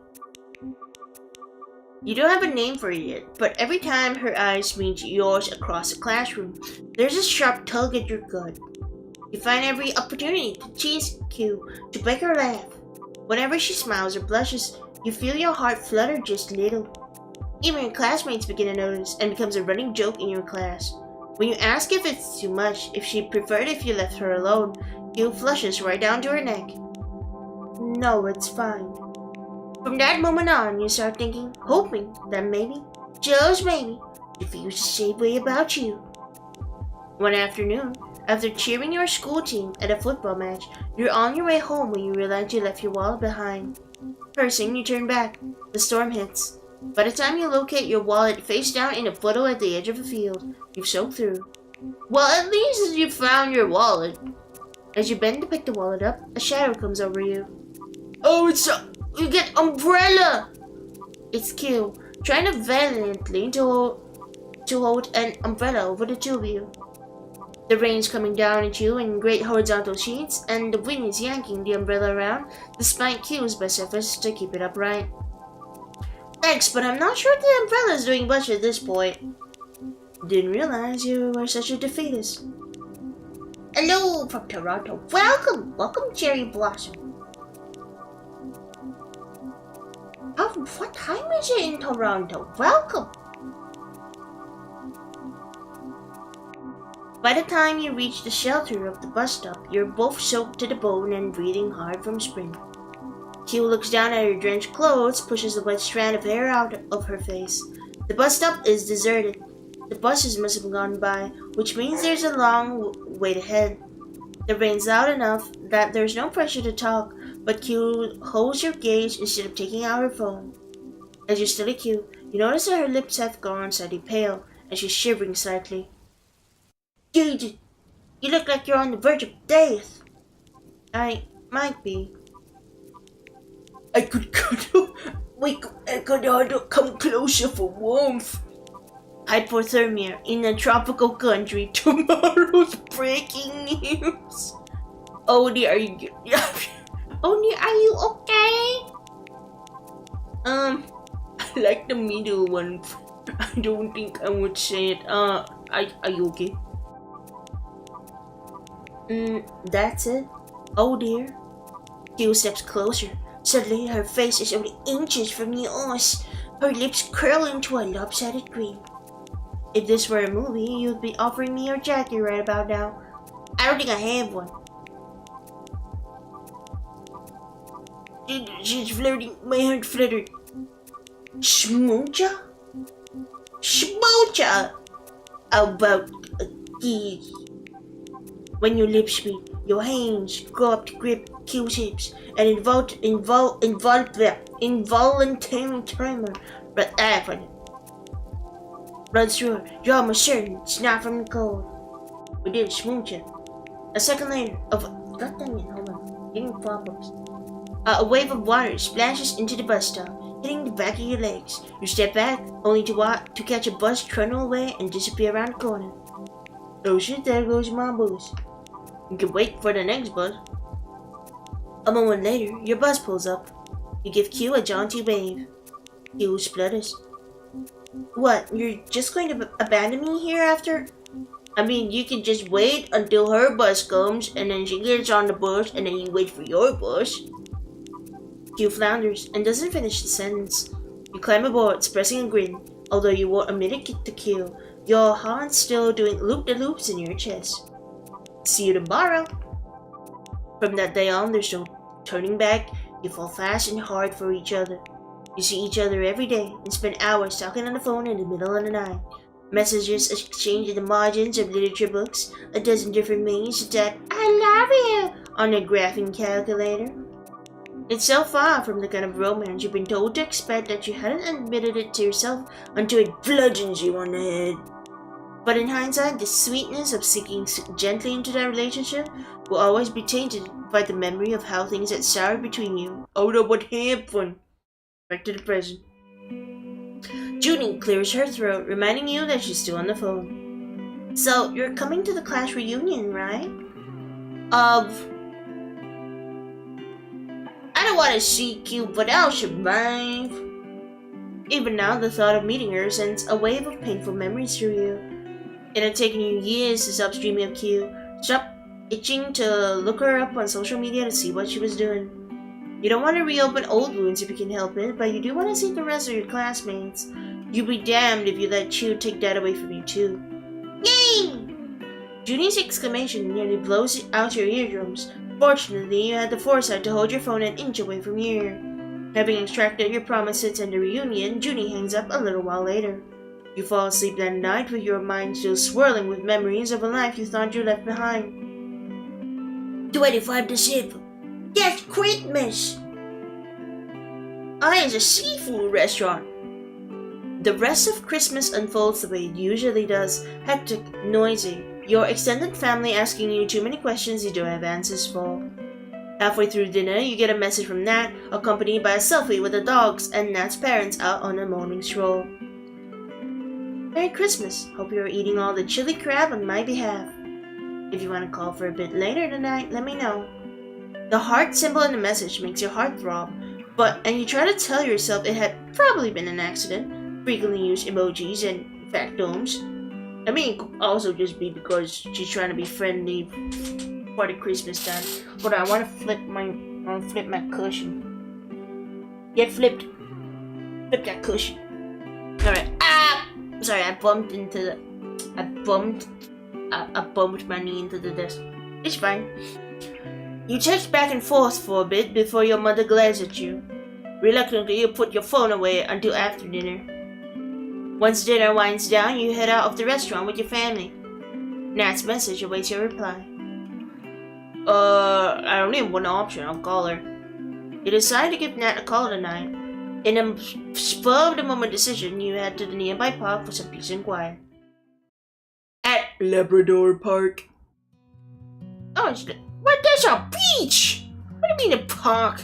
You don't have a name for it yet, but every time her eyes meet yours across the classroom, there's a sharp tug at your gut. You find every opportunity to tease Q, to make her laugh. Whenever she smiles or blushes, you feel your heart flutter just a little. Even your classmates begin to notice and becomes a running joke in your class. When you ask if it's too much, if she preferred if you left her alone, Q flushes right down to her neck. No, it's fine. From that moment on, you start thinking, hoping that maybe, just maybe, she feels the same way about you. One afternoon, after cheering your school team at a football match, you're on your way home when you realize you left your wallet behind. Cursing, you turn back. The storm hits. By the time you locate your wallet face down in a puddle at the edge of a field, you've soaked through. Well, at least you found your wallet. As you bend to pick the wallet up, a shadow comes over you. Oh, you get umbrella! It's Q, trying to valiantly to hold an umbrella over the two of you. The rain's coming down at you in great horizontal sheets, and the wind is yanking the umbrella around, despite Q's best efforts to keep it upright. Thanks, but I'm not sure the umbrella's doing much at this point. Didn't realize you were such a defeatist. Hello from Toronto. Welcome, Cherry Blossom. Oh, what time is it in Toronto? Welcome! By the time you reach the shelter of the bus stop, you're both soaked to the bone and breathing hard from sprint. Q looks down at her drenched clothes, pushes a wet strand of hair out of her face. The bus stop is deserted. The buses must have gone by, which means there's a long wait ahead. The rain's loud enough that there's no pressure to talk, but Q holds your gaze instead of taking out her phone. As you study Q, you notice that her lips have gone slightly pale, and she's shivering slightly. Dude, you look like you're on the verge of death. I might be.
I could cuddle. I could come closer for warmth.
Hypothermia in a tropical country. Tomorrow's breaking news. Odie, are you Odie, are you okay?
I like the middle one. I don't think I would say it. Are you okay?
That's it. Oh dear. Q steps closer. Suddenly, her face is only inches from yours. Her lips curl into a lopsided grin. If this were a movie, you'd be offering me your jacket right about now. I don't think I have one.
She's flirting. My heart fluttered.
Smoocha? Smoocha! About this. When your lips meet, your hands go up to grip Q's hips, and involuntary tremor runs through her. You're almost certain it's not from the cold. We did smooch it. A second later, God dang it, hold on. Getting pop-ups. A wave of water splashes into the bus stop, hitting the back of your legs. You step back, only to catch a bus trundle away and disappear around the corner. Oh shit, there goes my bus. You can wait for the next bus. A moment later, your bus pulls up. You give Q a jaunty wave. Q splutters. What, you're just going to abandon me here after? I mean, you can just wait until her bus comes, and then she gets on the bus, and then you wait for your bus. Q flounders and doesn't finish the sentence. You climb aboard, expressing a grin, although you won't admit it to Q. Your heart's still doing loop-de-loops in your chest. See you tomorrow. From that day on, there's no turning back. You fall fast and hard for each other. You see each other every day and spend hours talking on the phone in the middle of the night. Messages exchanged in the margins of literature books, a dozen different means to type "I love you" on a graphing calculator. It's so far from the kind of romance you've been told to expect that you hadn't admitted it to yourself until it bludgeons you on the head. But in hindsight, the sweetness of sinking gently into that relationship will always be tainted by the memory of how things had soured between you.
Oh no, what happened?
Back to the present. Junie clears her throat, reminding you that she's still on the phone. So, you're coming to the class reunion, right? I don't want to see you, but I'll survive. Even now, the thought of meeting her sends a wave of painful memories through you. It had taken you years to stop dreaming of Q, stop itching to look her up on social media to see what she was doing. You don't want to reopen old wounds if you can help it, but you do want to see the rest of your classmates. You'd be damned if you let Q take that away from you too. Yay! Junie's exclamation nearly blows out your eardrums. Fortunately, you had the foresight to hold your phone an inch away from your ear. Having extracted your promises and the reunion, Junie hangs up a little while later. You fall asleep that night with your mind still swirling with memories of a life you thought you left behind. 25 December. That's Christmas! It's a seafood restaurant. The rest of Christmas unfolds the way it usually does. Hectic, noisy. Your extended family asking you too many questions you don't have answers for. Halfway through dinner, you get a message from Nat, accompanied by a selfie with the dogs and Nat's parents out on a morning stroll. Merry Christmas. Hope you're eating all the chili crab on my behalf. If you want to call for a bit later tonight, let me know. The heart symbol in the message makes your heart throb, and you try to tell yourself it had probably been an accident. Frequently used emojis and factums. I mean, it could also just be because she's trying to be friendly for the Christmas time. But I want to flip my cushion. Get flipped. Look that cushion. Alright. Sorry, I bumped my knee into the desk. It's fine. You text back and forth for a bit before your mother glares at you. Reluctantly, you put your phone away until after dinner. Once dinner winds down, you head out of the restaurant with your family. Nat's message awaits your reply. I only have one option. I'll call her. You decide to give Nat a call tonight. In a spur-of-the-moment decision, you head to the nearby park for some peace and quiet. At Labrador Park. Oh, what? There's a beach! What do you mean a park?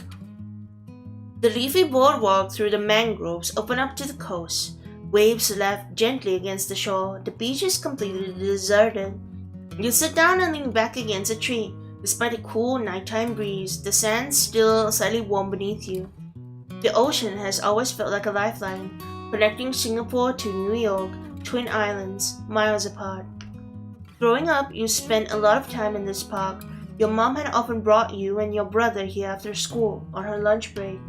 The leafy boardwalk through the mangroves open up to the coast. Waves lap gently against the shore. The beach is completely deserted. You sit down and lean back against a tree. Despite the cool nighttime breeze, the sand's still slightly warm beneath you. The ocean has always felt like a lifeline, connecting Singapore to New York, twin islands, miles apart. Growing up, you spent a lot of time in this park. Your mom had often brought you and your brother here after school on her lunch break.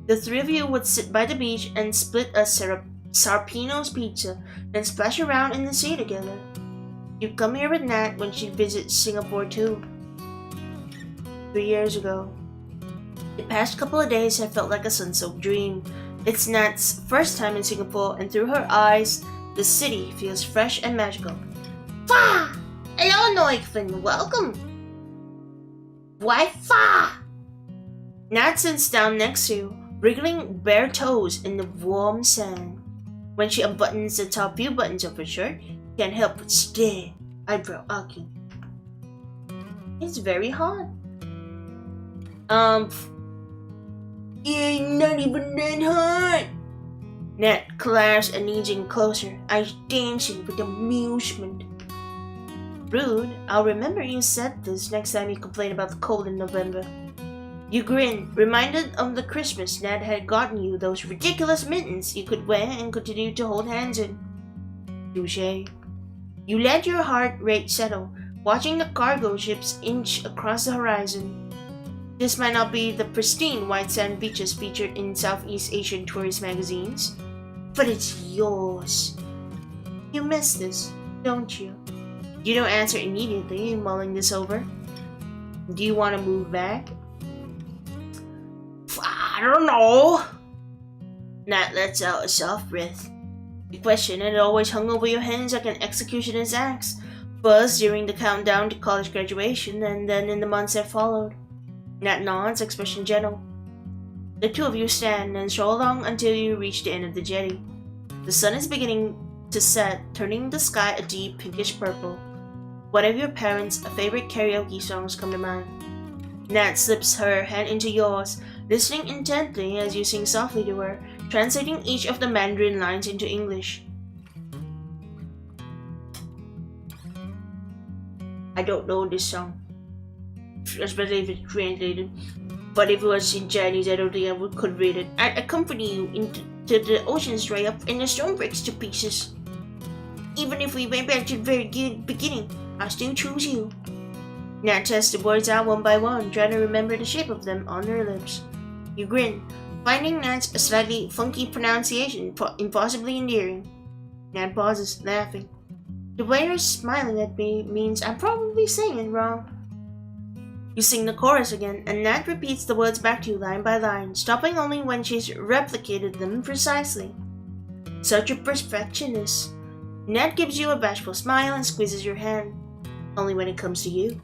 The three of you would sit by the beach and split a Sarpino's pizza, then splash around in the sea together. You'd come here with Nat when she'd visit Singapore too. 3 years ago. The past couple of days have felt like a sun-soaked dream. It's Nat's first time in Singapore, and through her eyes, the city feels fresh and magical. Fa! Hello, Noikfin. Welcome. Why, fa! Nat sits down next to you, wriggling bare toes in the warm sand. When she unbuttons the top few buttons of her shirt, you can't help but stare, eyebrow arcing. It's very hot. Ain't not even that hot. Nat clasped and edging closer, eyes dancing with amusement. Rude, I'll remember you said this next time you complain about the cold in November. You grin, reminded of the Christmas Nat had gotten you those ridiculous mittens you could wear and continue to hold hands in. Touché. You let your heart rate settle, watching the cargo ships inch across the horizon. This might not be the pristine white sand beaches featured in Southeast Asian tourist magazines, but it's yours. You miss this, don't you? You don't answer immediately, mulling this over. Do you want to move back? I don't know. Nat lets out a soft breath. The question had always hung over your heads like an executioner's axe, first during the countdown to college graduation and then in the months that followed. Nat nods, expression gentle. The two of you stand and stroll along until you reach the end of the jetty. The sun is beginning to set, turning the sky a deep pinkish purple. One of your parents' favorite karaoke songs come to mind. Nat slips her hand into yours, listening intently as you sing softly to her, translating each of the Mandarin lines into English. I don't know this song, especially if it's translated. But if it was in Chinese, I don't think I could read it. I'd accompany you into the ocean straight up and the stone breaks to pieces. Even if we went back to the very beginning, I still choose you. Nat tests the words out one by one, trying to remember the shape of them on her lips. You grin, finding Nat's a slightly funky pronunciation impossibly endearing. Nat pauses, laughing. The way you're smiling at me means I'm probably saying it wrong. You sing the chorus again, and Nat repeats the words back to you line by line, stopping only when she's replicated them precisely. Such a perfectionist. Nat gives you a bashful smile and squeezes your hand, only when it comes to you.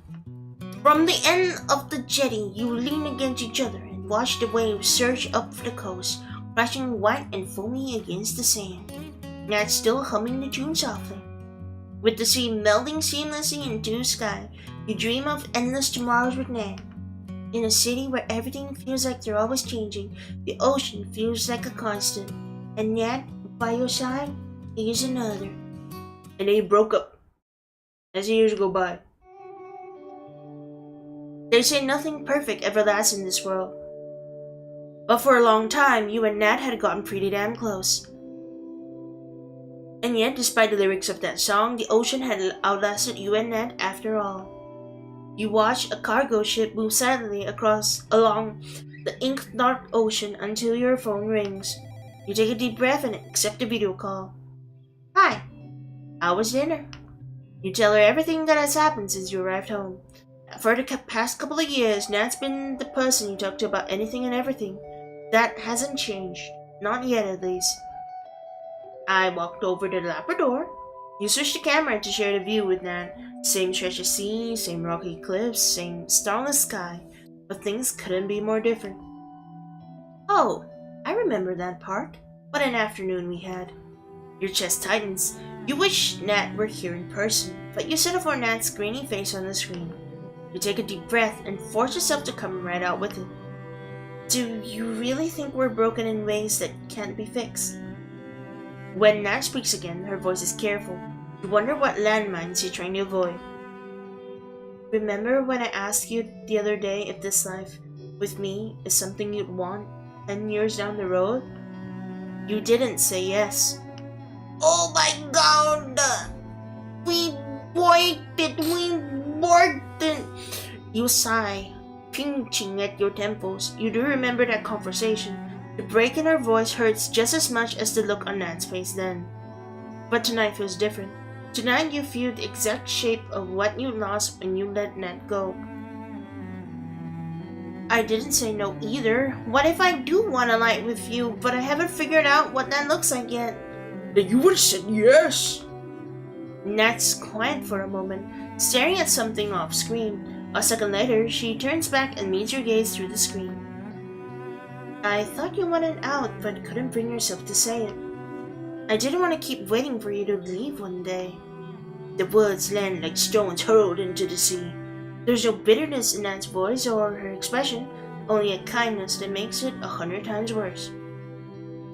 From the end of the jetty, you lean against each other and watch the waves surge up the coast, crashing white and foamy against the sand. Nat still humming the tune softly. With the sea melding seamlessly into the sky, you dream of endless tomorrows with Nat. In a city where everything feels like they're always changing, the ocean feels like a constant, and Nat, by your side, is another. And they broke up as the years go by. They say nothing perfect ever lasts in this world. But for a long time, you and Nat had gotten pretty damn close. And yet, despite the lyrics of that song, the ocean had outlasted you and Nat after all. You watch a cargo ship move silently along the ink-dark ocean until your phone rings. You take a deep breath and accept the video call. Hi, how was dinner? You tell her everything that has happened since you arrived home. For the past couple of years, Nat's been the person you talk to about anything and everything. That hasn't changed. Not yet, at least. I walked over to the Labrador. You switched the camera to share the view with Nat. Same stretch of sea, same rocky cliffs, same starless sky. But things couldn't be more different. Oh, I remember that part. What an afternoon we had. Your chest tightens. You wish Nat were here in person, but you settle for Nat's grainy face on the screen. You take a deep breath and force yourself to come right out with it. Do you really think we're broken in ways that can't be fixed? When Nat speaks again, her voice is careful. You wonder what landmines you're trying to avoid. Remember when I asked you the other day if this life with me is something you'd want 10 years down the road? You didn't say yes. Oh my god! We worked it! You sigh, pinching at your temples. You do remember that conversation. The break in her voice hurts just as much as the look on Nat's face then. But tonight feels different. Tonight you feel the exact shape of what you lost when you let Nat go. I didn't say no either. What if I do want to lie with you, but I haven't figured out what that looks like yet?
Then you would have said yes.
Nat's quiet for a moment, staring at something off screen. A second later, she turns back and meets your gaze through the screen. I thought you wanted out, but couldn't bring yourself to say it. I didn't want to keep waiting for you to leave one day. The words land like stones hurled into the sea. There's no bitterness in Nat's voice or her expression, only a kindness that makes it 100 times worse.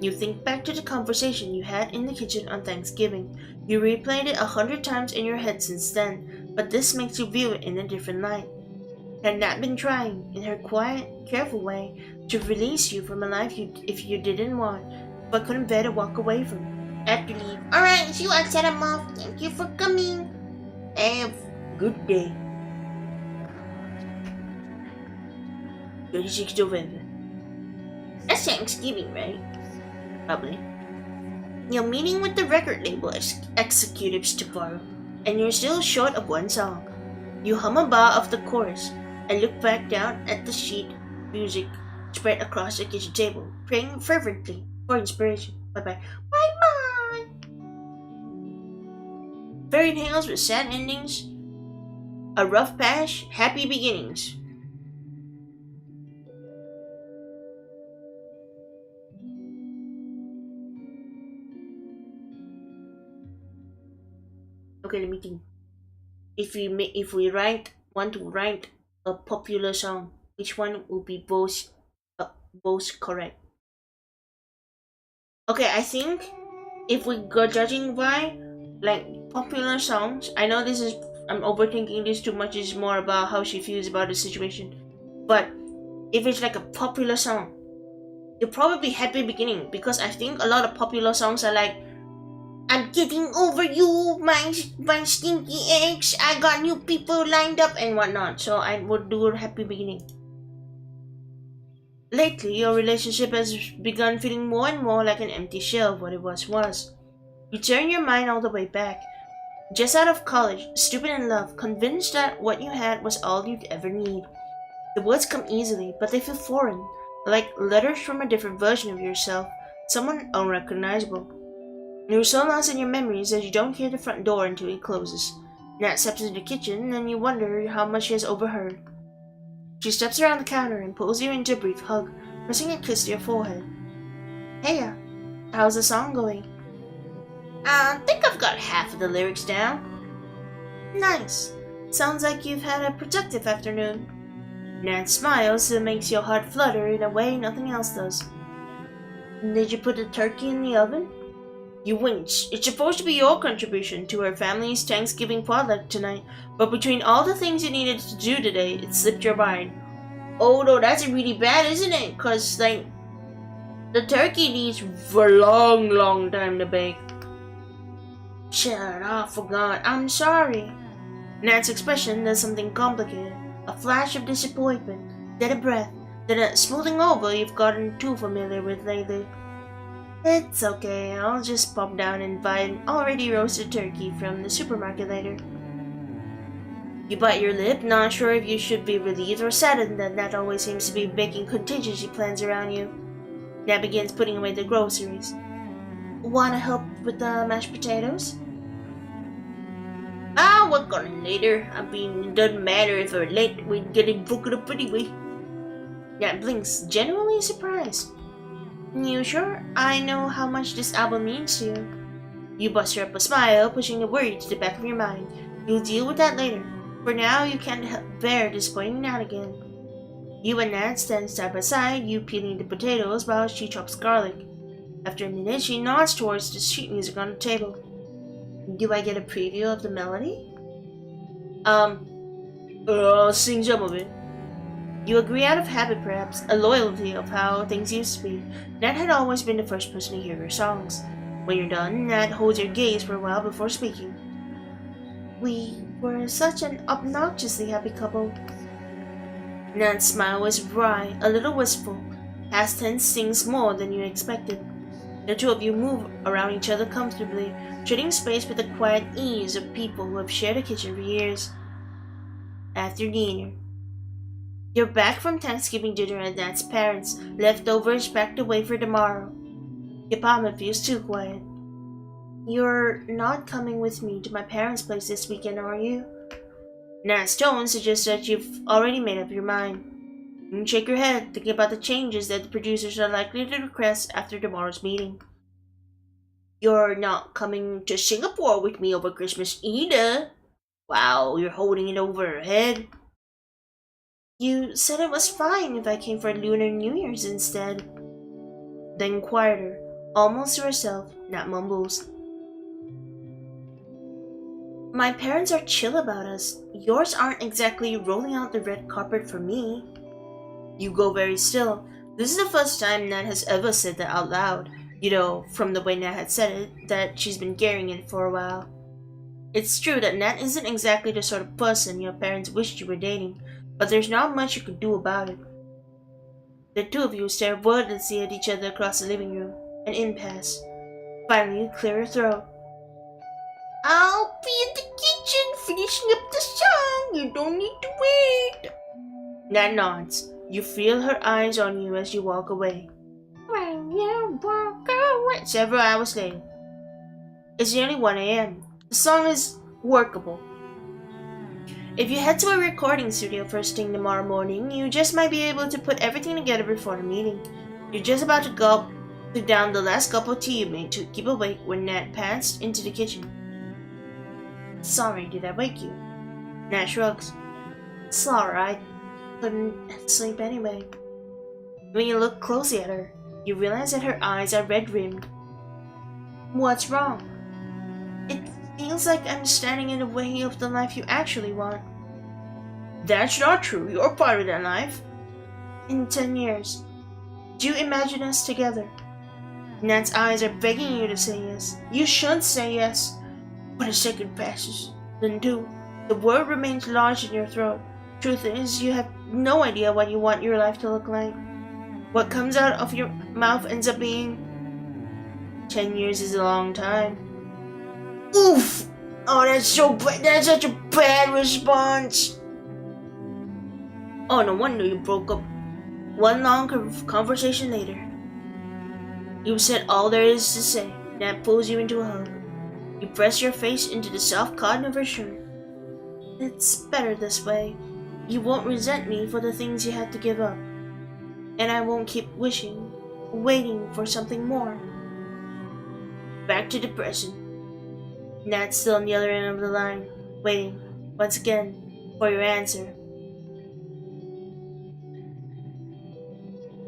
You think back to the conversation you had in the kitchen on Thanksgiving. You replayed it 100 times in your head since then, but this makes you view it in a different light. Had Nat been trying, in her quiet, careful way, to release you from a life if you didn't want, but couldn't bear to walk away from? After you leave. Alright, see you outside of off. Thank you for coming. Have a good day. 26th November. That's Thanksgiving, right? Probably. You're meeting with the record label executives tomorrow, and you're still short of one song. You hum a bar of the chorus, and look back down at the sheet music spread across the kitchen table, praying fervently for inspiration. Bye-bye. Bye-bye! Fairy tales with sad endings, a rough patch, happy beginnings. Okay, let me think. If we want to write a popular song, which one will be most correct? Okay, I think if we go judging by like popular songs, I know this is I'm overthinking this too much. It's more about how she feels about the situation. But if it's like a popular song, it'll probably be Happy Beginning, because I think a lot of popular songs are like, I'm getting over you, my stinky eggs. I got new people lined up and whatnot. So I would do a Happy Beginning. Lately, your relationship has begun feeling more and more like an empty shell of what it was. You turn your mind all the way back. Just out of college, stupid in love, convinced that what you had was all you'd ever need. The words come easily, but they feel foreign, like letters from a different version of yourself, someone unrecognizable. You're so lost in your memories that you don't hear the front door until it closes. Nat steps into the kitchen, and you wonder how much she has overheard. She steps around the counter and pulls you into a brief hug, pressing a kiss to your forehead. Hey, how's the song going? I think I've got half of the lyrics down. Nice. Sounds like you've had a productive afternoon. Nat smiles and makes your heart flutter in a way nothing else does. Did you put the turkey in the oven? You winch. It's supposed to be your contribution to her family's Thanksgiving potluck tonight, but between all the things you needed to do today, it slipped your mind. Oh no, that's really bad, isn't it? Cause like, the turkey needs for a long time to bake. Shit, I forgot. I'm sorry. Nat's expression does something complicated. A flash of disappointment, then a breath, then a smoothing over you've gotten too familiar with lately. It's okay, I'll just pop down and buy an already roasted turkey from the supermarket later. You bite your lip, not sure if you should be relieved or saddened that Nat always seems to be making contingency plans around you. Nat begins putting away the groceries. Wanna help with the mashed potatoes?
I'll work on it later. I mean, it doesn't matter if we're late, we're getting broken up anyway.
Nat blinks, genuinely surprised. You sure? I know how much this album means to you. You muster up a smile, pushing the worry to the back of your mind. You'll deal with that later. For now, you can't bear disappointing Nat again. You and Nat stand side by side, you peeling the potatoes while she chops garlic. After a minute, she nods towards the sheet music on the table. Do I get a preview of the melody?
I'll sing some of it.
You agree out of habit, perhaps, a loyalty of how things used to be. Nat had always been the first person to hear your songs. When you're done, Nat holds your gaze for a while before speaking. We were such an obnoxiously happy couple. Nat's smile was wry, a little wistful. Past tense stings more than you expected. The two of you move around each other comfortably, trading space with the quiet ease of people who have shared a kitchen for years. After dinner. You're back from Thanksgiving dinner at Nat's parents', leftovers packed away for tomorrow. Your apartment feels too quiet. You're not coming with me to my parents' place this weekend, are you? Nat's tone suggests that you've already made up your mind. You shake your head, thinking about the changes that the producers are likely to request after tomorrow's meeting. You're not coming to Singapore with me over Christmas either. Wow, you're holding it over her head. You said it was fine if I came for Lunar New Year's instead. Then quieter, almost to herself, Nat mumbles. My parents are chill about us. Yours aren't exactly rolling out the red carpet for me. You go very still. This is the first time Nat has ever said that out loud. You know, from the way Nat had said it, that she's been carrying it for a while. It's true that Nat isn't exactly the sort of person your parents wished you were dating, but there's not much you could do about it. The two of you stare wordlessly at each other across the living room, an impasse. Finally, you clear your throat.
I'll be in the kitchen finishing up the song. You don't need to wait.
Nat nods. You feel her eyes on you as you walk away.
When you walk away.
Several hours later. It's nearly 1 a.m. The song is workable. If you head to a recording studio first thing tomorrow morning, you just might be able to put everything together before the meeting. You're just about to gulp down the last cup of tea you made to keep awake when Nat passed into the kitchen. Sorry, did I wake you? Nat shrugs. It's alright. Couldn't sleep anyway. When you look closely at her, you realize that her eyes are red-rimmed. What's wrong? It feels like I'm standing in the way of the life you actually want.
That's not true. You're part of that life.
In 10 years, do you imagine us together? Nat's eyes are begging you to say yes. You should say yes. But a second passes, then two. The word remains lodged in your throat. Truth is, you have no idea what you want your life to look like. What comes out of your mouth ends up being 10 years is a long time.
Oof! Oh, that's so bad. That's such a bad response.
Oh, no wonder you broke up. One long conversation later. You've said all there is to say. Nat pulls you into a hug. You press your face into the soft cotton of her shirt. It's better this way. You won't resent me for the things you had to give up. And I won't keep wishing, waiting for something more. Back to the present. Nat's still on the other end of the line, waiting, once again, for your answer.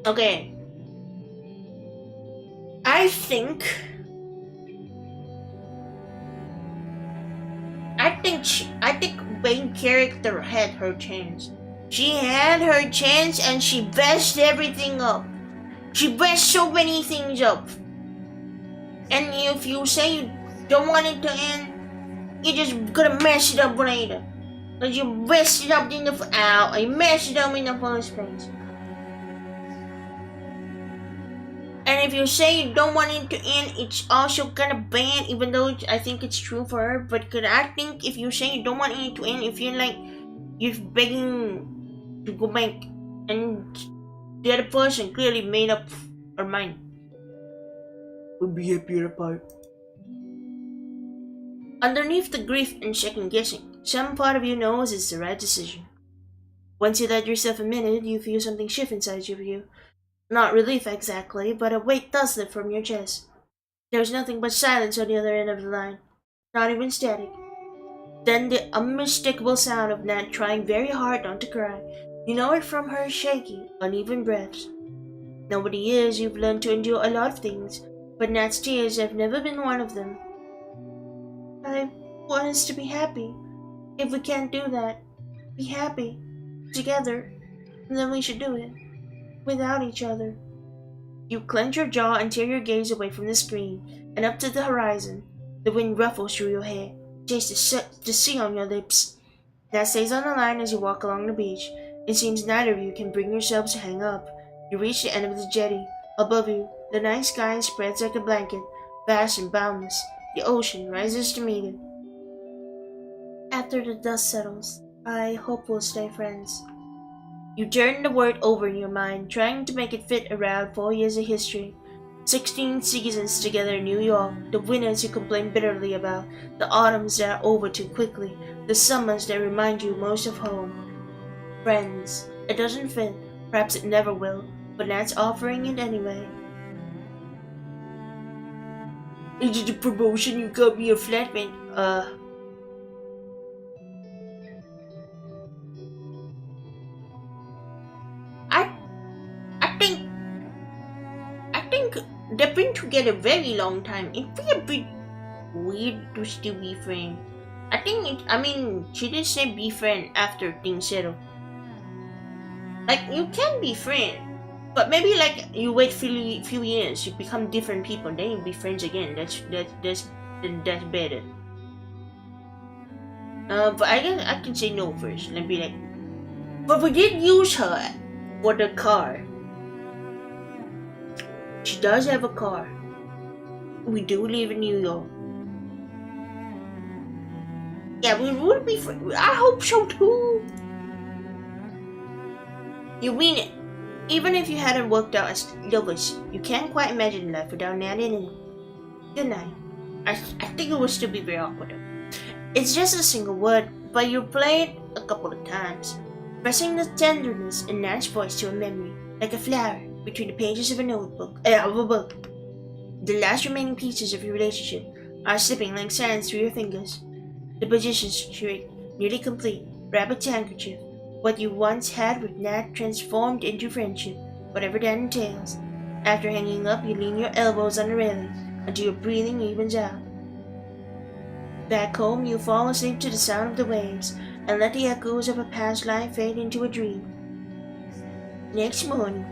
Okay. I think main character had her chance. She had her chance and she messed everything up. She messed so many things up. And if you say you don't want it to end, you're just gonna mess it up later. Cause you messed it up in the you messed it up in the first place. And if you say you don't want it to end, it's also gonna ban, even though I think it's true for her. But cause I think if you say you don't want it to end, if you're like, you're begging to go back, and the other person clearly made up her mind, we'll be happier apart. Underneath the grief and second guessing, some part of you knows it's the right decision. Once you let yourself admit it, you feel something shift inside of you. Not relief exactly, but a weight does lift from your chest. There's nothing but silence on the other end of the line, not even static. Then the unmistakable sound of Nat trying very hard not to cry. You know it from her shaky, uneven breaths. Over the years, you've learned to endure a lot of things, but Nat's tears have never been one of them. I want us to be happy. If we can't do that, be happy, together, then we should do it, without each other. You clench your jaw and tear your gaze away from the screen, and up to the horizon. The wind ruffles through your hair, tastes the sea on your lips. That stays on the line as you walk along the beach. It seems neither of you can bring yourselves to hang up. You reach the end of the jetty. Above you, the night sky spreads like a blanket, vast and boundless. The ocean rises to meet it. After the dust settles, I hope we'll stay friends. You turn the word over in your mind, trying to make it fit around 4 years of history. 16 seasons together in New York, the winters you complain bitterly about, the autumns that are over too quickly, the summers that remind you most of home. Friends. It doesn't fit, perhaps it never will, but Nat's offering it anyway. Is it a promotion? You got me a flatmate? I think they've been together a very long time. It'd be a bit weird to still be friends. She did say be friend after things settle. Like, you can be friend, but maybe like you wait few years, you become different people, then you be friends again. That's better. But I guess I can say no first and be like, but we did use her for the car. She does have a car. We do live in New York. Yeah, we would be friends. I hope so too. You mean it? Even if you hadn't worked out as lovers, you can't quite imagine life without Nat in it. Good night. I think it would still be very awkward. It's just a single word, but you play it a couple of times, pressing the tenderness in Nat's voice to a memory, like a flower between the pages of a book. The last remaining pieces of your relationship are slipping like sands through your fingers. The position's straight, nearly complete. Rabbit's handkerchief. What you once had with Nat transformed into friendship, whatever that entails. After hanging up, you lean your elbows on the railing until your breathing evens out. Back home, you fall asleep to the sound of the waves and let the echoes of a past life fade into a dream. Next morning.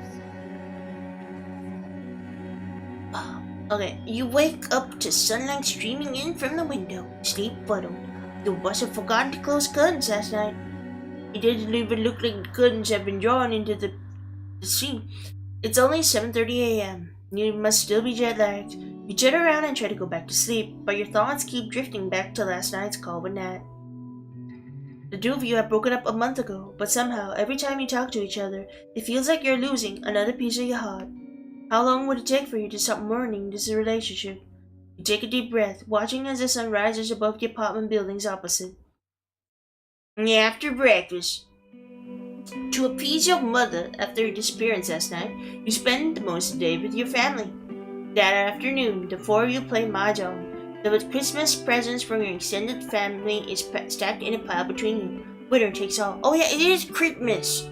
You wake up to sunlight streaming in from the window, sleep puddled. You must have forgotten to close curtains last night. It doesn't even look like the curtains have been drawn into the sea. It's only 7:30 a.m. You must still be jet-lagged. You turn around and try to go back to sleep, but your thoughts keep drifting back to last night's call with Nat. The two of you have broken up a month ago, but somehow, every time you talk to each other, it feels like you're losing another piece of your heart. How long would it take for you to stop mourning this relationship? You take a deep breath, watching as the sun rises above the apartment buildings opposite. After breakfast, to appease your mother after her disappearance last night, you spend most of the day with your family. That afternoon, the four of you play mahjong. The Christmas presents from your extended family is stacked in a pile between you. Winner takes all. Oh yeah, it is Christmas!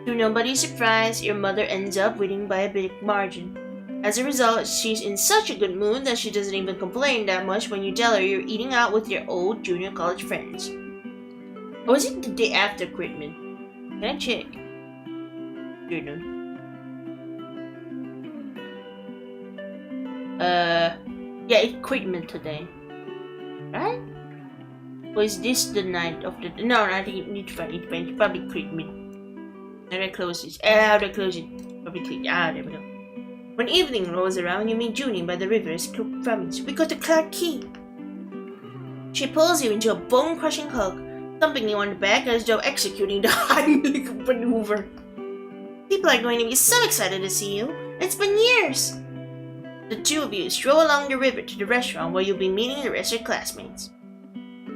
To nobody's surprise, your mother ends up winning by a big margin. As a result, she's in such a good mood that she doesn't even complain that much when you tell her you're eating out with your old junior college friends. Or was it the day after Christmas? Can I check? Yeah, it's Christmas today. Right? Or is this the night of the... No, I think you need to find it. It's probably Christmas. How do I close this? How do I close it? Probably click. There we go. When evening rolls around, you meet Junie by the river's 𝒍�𝒏𝒌. She pulls you into a bone-crushing hug, thumping you on the back as though executing the Heimlich maneuver. People are going to be so excited to see you. It's been years. The two of you stroll along the river to the restaurant where you'll be meeting the rest of your classmates.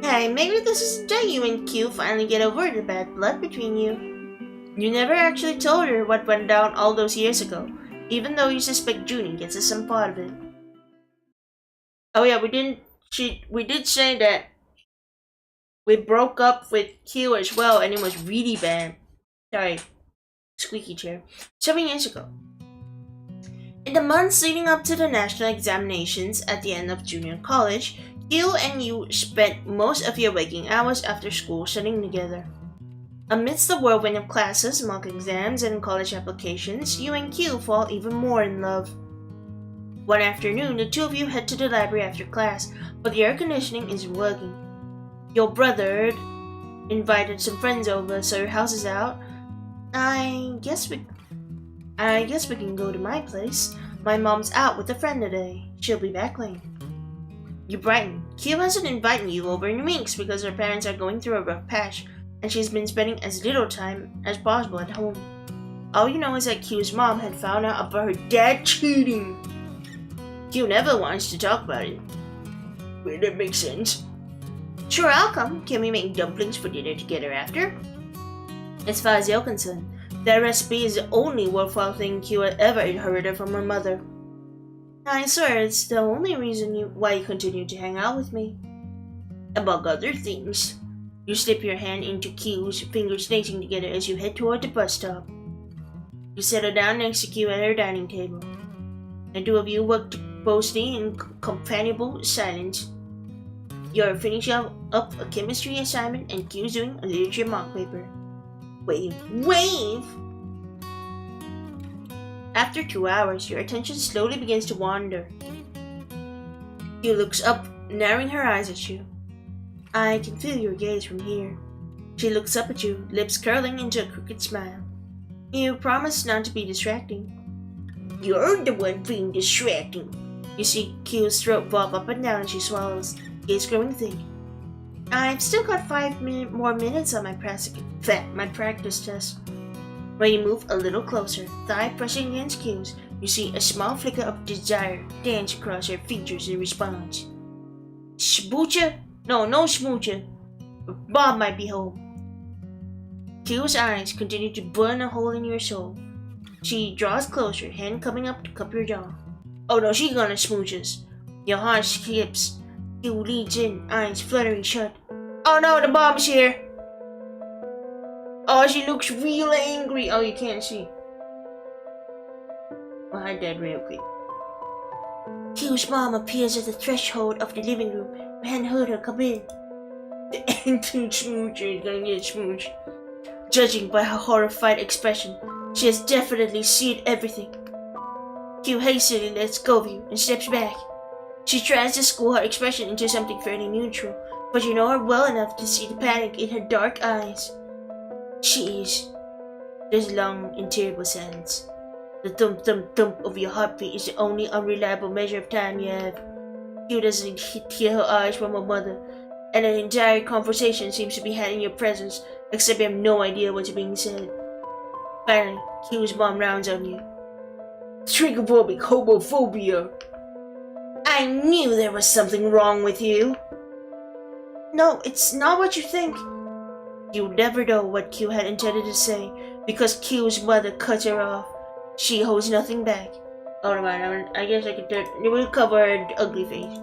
Hey, maybe this is the day you and Q finally get over the bad blood between you. You never actually told her what went down all those years ago, even though you suspect Junie gets some part of it. Oh yeah, we did say that we broke up with Q as well, and it was really bad. Sorry, squeaky chair. 7 years ago. In the months leading up to the national examinations at the end of junior college, Q and you spent most of your waking hours after school studying together. Amidst the whirlwind of classes, mock exams, and college applications, you and Q fall even more in love. One afternoon, the two of you head to the library after class, but the air conditioning isn't working. Your brother invited some friends over, so your house is out. I guess we can go to my place. My mom's out with a friend today. She'll be back late. You brighten. Q hasn't invited you over in weeks because her parents are going through a rough patch, and she's been spending as little time as possible at home. All you know is that Q's mom had found out about her dad cheating. Q never wants to talk about it. Well, that makes sense. Sure, I'll come. Can we make dumplings for dinner together after? As far as you're concerned, that recipe is the only worthwhile thing Q had ever inherited from her mother. I swear it's the only reason why you continue to hang out with me. Among other things, you slip your hand into Q's, fingers knitting together as you head toward the bus stop. You settle down next to Q at her dining table. The two of you work closely in companionable silence. You're finishing up a chemistry assignment and Q's doing a literature mock paper. Wave! After 2 hours, your attention slowly begins to wander. Q looks up, narrowing her eyes at you. I can feel your gaze from here. She looks up at you, lips curling into a crooked smile. You promise not to be distracting. You're the one being distracting. You see Q's throat bob up and down as she swallows, gaze growing thick. I've still got 5 more minutes on my practice test. When you move a little closer, thigh pressing against Q's, you see a small flicker of desire dance across her features in response. Smoocher? No smoocher. Bob might be home. Q's eyes continue to burn a hole in your soul. She draws closer, hand coming up to cup your jaw. Oh no, she's gonna smooch us. Your heart skips. Q leads in, eyes fluttering shut. Oh no, the Bob's here. Oh, she looks real angry. Oh, you can't see. I'll hide that real quick. Q's mom appears at the threshold of the living room. We hadn't heard her come in. The anti-smoocher is gonna get smooched. Judging by her horrified expression, she has definitely seen everything. Q hastily lets go of you and steps back. She tries to school her expression into something fairly neutral, but you know her well enough to see the panic in her dark eyes. Jeez. There's long and terrible silence. The thump-thump-thump of your heartbeat is the only unreliable measure of time you have. Q doesn't hear her eyes from her mother, and an entire conversation seems to be had in your presence, except you have no idea what's being said. Finally, Q's mom rounds on you. Trichophobic homophobia. I knew there was something wrong with you. No, it's not what you think. You never know what Q had intended to say, because Q's mother cut her off. She holds nothing back. Oh, never mind, I guess I could we'll cover her ugly face.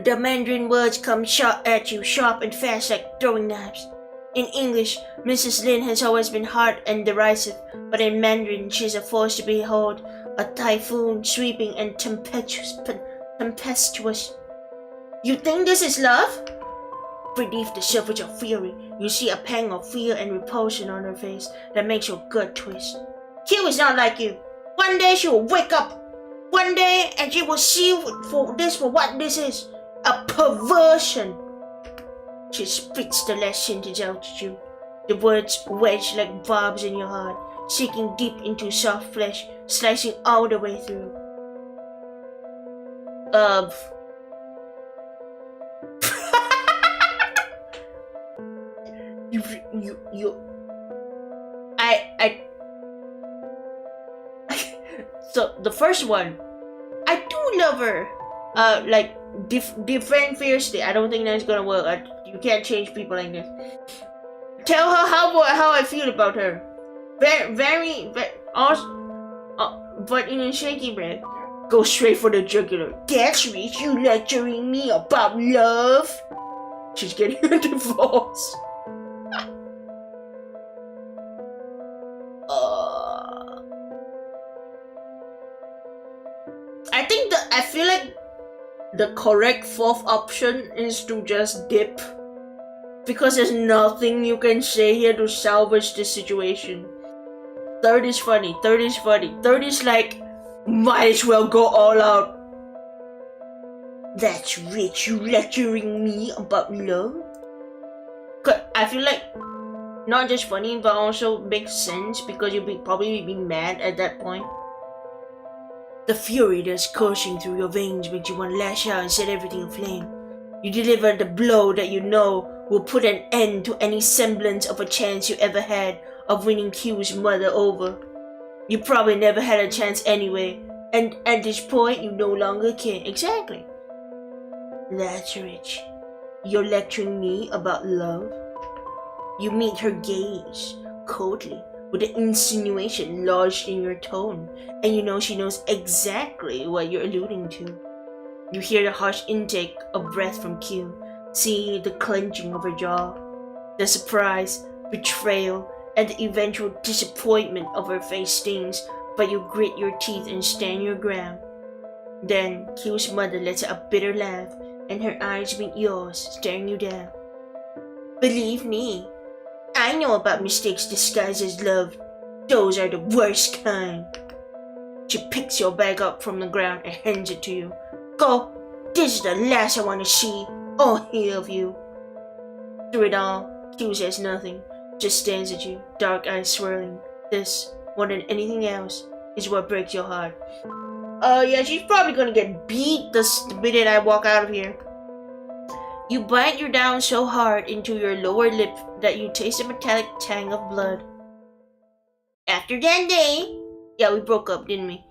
The Mandarin words come at you sharp and fast like throwing knives. In English, Mrs. Lin has always been hard and derisive, but in Mandarin she is a force to behold, a typhoon sweeping and tempestuous. You think this is love? Beneath the surface of fury, you see a pang of fear and repulsion on her face that makes your gut twist. Q is not like you. One day she will wake up. One day and she will see for what this is. A perversion. She spits the last sentence out at you. The words wedge like barbs in your heart. sinking deep into soft flesh, slicing all the way through. So the first one, I do love her. Like different fiercely. I don't think that's gonna work. You can't change people like this. Tell her how I feel about her. Very also, but in a shaky breath, go straight for the jugular. That's rich. You lecturing me about love? She's getting a divorce. I feel like the correct fourth option is to just dip, because there's nothing you can say here to salvage this situation. Third is funny. Third is like, might as well go all out. That's rich. You lecturing me about love? Cause I feel like not just funny, but also makes sense, because you'd probably be mad at that point. The fury that's coursing through your veins makes you want to lash out and set everything aflame. You deliver the blow that you know will put an end to any semblance of a chance you ever had of winning Q's mother over. You probably never had a chance anyway, and at this point you no longer care. Exactly. That's rich. You're lecturing me about love? You meet her gaze, coldly, with an insinuation lodged in your tone, and you know she knows exactly what you're alluding to. You hear the harsh intake of breath from Q, see the clenching of her jaw, the surprise, betrayal, and the eventual disappointment of her face stings, but you grit your teeth and stand your ground. Then Q's mother lets out a bitter laugh, and her eyes meet yours, staring you down. Believe me, I know about mistakes disguised as love. Those are the worst kind. She picks your bag up from the ground and hands it to you. Go! This is the last I want to see or hear of you. Through it all, Q says nothing, just stares at you, dark eyes swirling. This, more than anything else, is what breaks your heart. Yeah, she's probably gonna get beat the minute I walk out of here. You bite your down so hard into your lower lip that you taste a metallic tang of blood. After that day, yeah, we broke up, didn't we?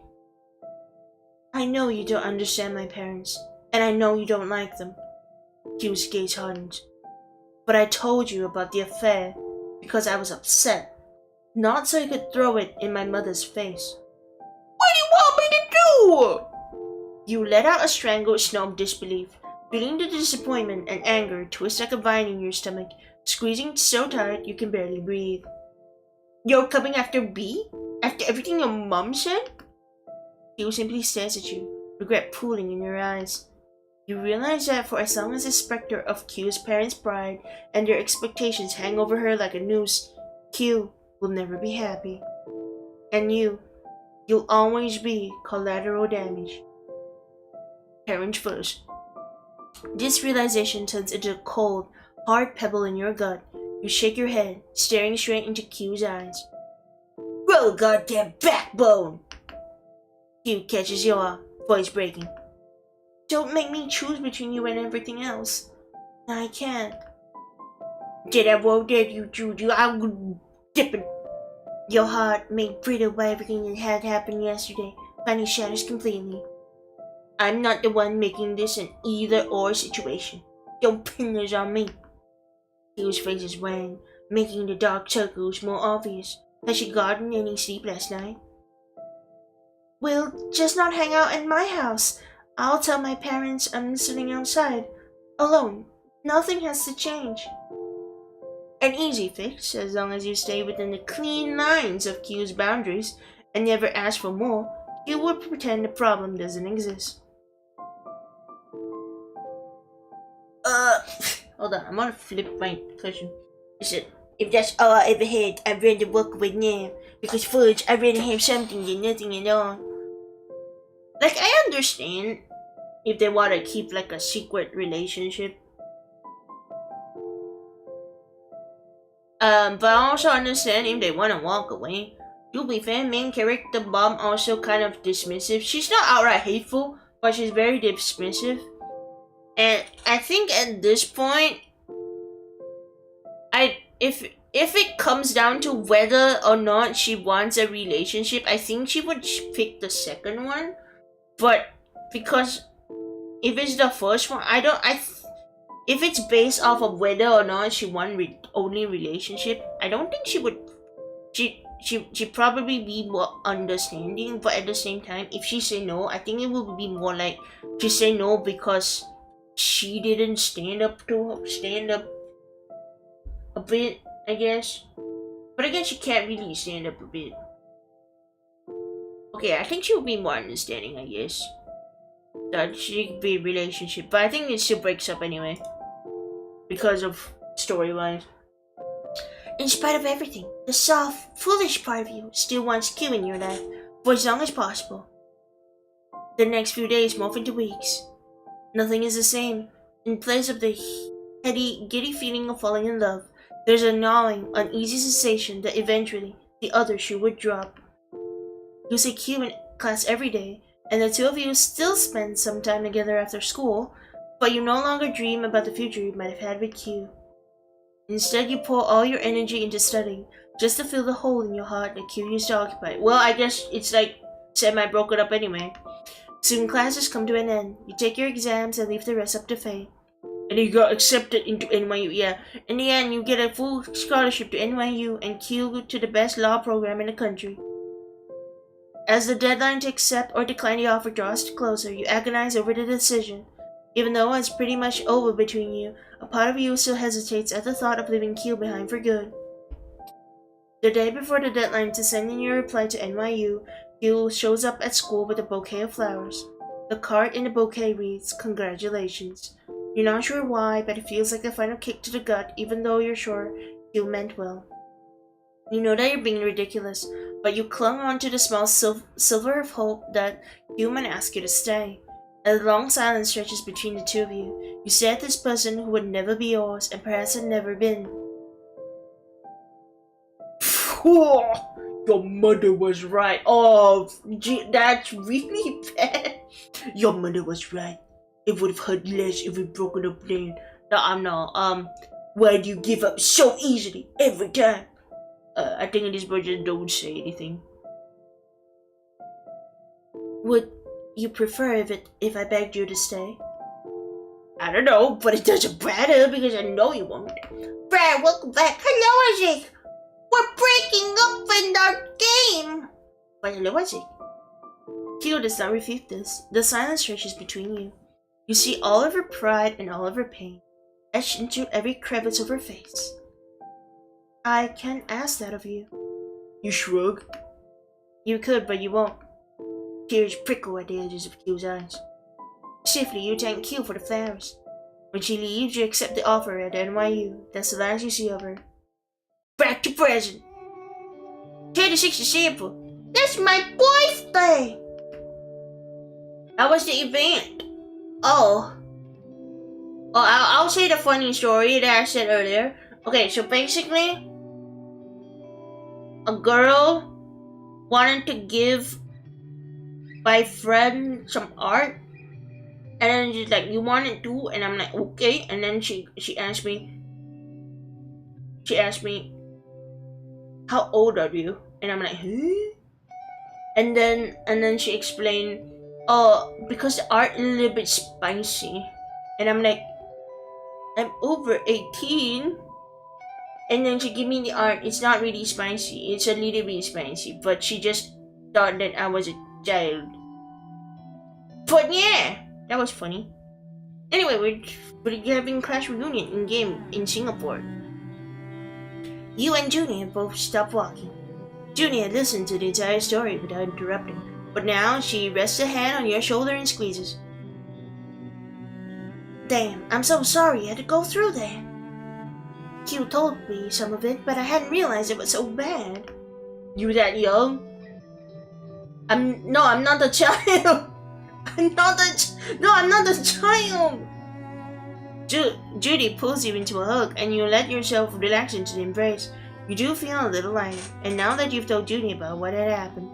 I know you don't understand my parents, and I know you don't like them. Q's gaze hardened. But I told you about the affair because I was upset, not so you could throw it in my mother's face. What do you want me to do? You let out a strangled snort of disbelief, feeling the disappointment and anger twist like a vine in your stomach, squeezing so tight you can barely breathe. You're coming after B? After everything your mom said? Q simply stares at you, regret pooling in your eyes. You realize that for as long as the specter of Q's parents' pride and their expectations hang over her like a noose, Q will never be happy. And you'll always be collateral damage. Parents first. This realization turns into a cold, hard pebble in your gut. You shake your head, staring straight into Q's eyes. Roll goddamn backbone! Q catches your eye, voice breaking. Don't make me choose between you and everything else. I can't. Did I won't dare you, Juju? I would dip it. Your heart, made brittle by everything that had happened yesterday, finally shatters completely. I'm not the one making this an either-or situation. Don't pin this on me. Q's face is wan, making the dark circles more obvious. Has she gotten any sleep last night? We'll just not hang out in my house. I'll tell my parents I'm sitting outside, alone. Nothing has to change. An easy fix, as long as you stay within the clean lines of Q's boundaries and never ask for more. Q will pretend the problem doesn't exist. Hold on, I'm gonna flip my question. He said, if that's all I ever had, I'd rather walk away now. Because first, I'd rather have something than nothing at all. Like, I understand if they want to keep like a secret relationship. But I also understand if they want to walk away. To be fair, main character Mom also kind of dismissive. She's not outright hateful, but she's very dismissive. And I think at this point, if it comes down to whether or not she wants a relationship, I think she would pick the second one. But because if it's the first one, if it's based off of whether or not she wants only relationship, I don't think she would. She'd probably be more understanding, but at the same time, if she say no, I think it would be more like she say no because she didn't stand up a bit, I guess. But again, she can't really stand up a bit. Okay, I think she would be more understanding, I guess. That she could be a relationship, but I think it still breaks up anyway. Because of story-wise. In spite of everything, the soft, foolish part of you still wants Q in your life for as long as possible. The next few days morph into weeks. Nothing is the same. In place of the heady, giddy feeling of falling in love, there's a gnawing, uneasy sensation that eventually the other shoe would drop. You see Q in class every day, and the two of you still spend some time together after school, but you no longer dream about the future you might have had with Q. Instead, you pour all your energy into studying, just to fill the hole in your heart that Q used to occupy. Well, I guess it's like semi-broken up anyway. Soon classes come to an end. You take your exams and leave the rest up to fate. And you got accepted into NYU, yeah. In the end, you get a full scholarship to NYU and Q to the best law program in the country. As the deadline to accept or decline the offer draws closer, you agonize over the decision. Even though it's pretty much over between you, a part of you still hesitates at the thought of leaving Q behind for good. The day before the deadline to send in your reply to NYU, Q shows up at school with a bouquet of flowers. The card in the bouquet reads, "Congratulations." You're not sure why, but it feels like a final kick to the gut, even though you're sure Q meant well. You know that you're being ridiculous, but you clung on to the small silver of hope that Q might ask you to stay. As a long silence stretches between the two of you, you stare at this person who would never be yours and perhaps had never been. Your mother was right. Oh, that's really bad. Your mother was right. It would have hurt less if we broken up then. No, I'm not. Why do you give up so easily every time? I think in this version don't say anything. Would you prefer if I begged you to stay? I don't know, but it doesn't matter because I know you won't.
Briar, welcome back. Hello, Isaac. We're breaking up in our game.
But hello, Isaac. Q does not refute this. The silence stretches between you. You see all of her pride and all of her pain, etched into every crevice of her face. I can't ask that of you. You shrug. You could, but you won't. Tears prickle at the edges of Q's eyes. Swiftly, you thank Q for the flowers. When she leaves, you accept the offer at NYU. That's the last you see of her. Back to present. 26 December.
That's my birthday.
How was the event? Oh, I'll say the funny story that I said earlier. Okay, so basically, a girl wanted to give my friend some art, and then she's like, "You want it too?" And I'm like, "Okay." And then she asked me, "How old are you?" And I'm like, "Huh?" And then she explained, "Oh, because the art is a little bit spicy." And I'm like, "I'm over 18." And then she gave me the art. It's not really spicy. It's a little bit spicy, but she just thought that I was a child. But yeah, that was funny. Anyway, we're having class reunion in Singapore. You and Junior both stopped walking. Junior listened to the entire story without interrupting, but now she rests a hand on your shoulder and squeezes. Damn, I'm so sorry you had to go through that. Q told me some of it, but I hadn't realized it was so bad. You that young? I'm not a child. I'm not a child. Judy pulls you into a hug, and you let yourself relax into the embrace. You do feel a little lighter, and now that you've told Judy about what had happened,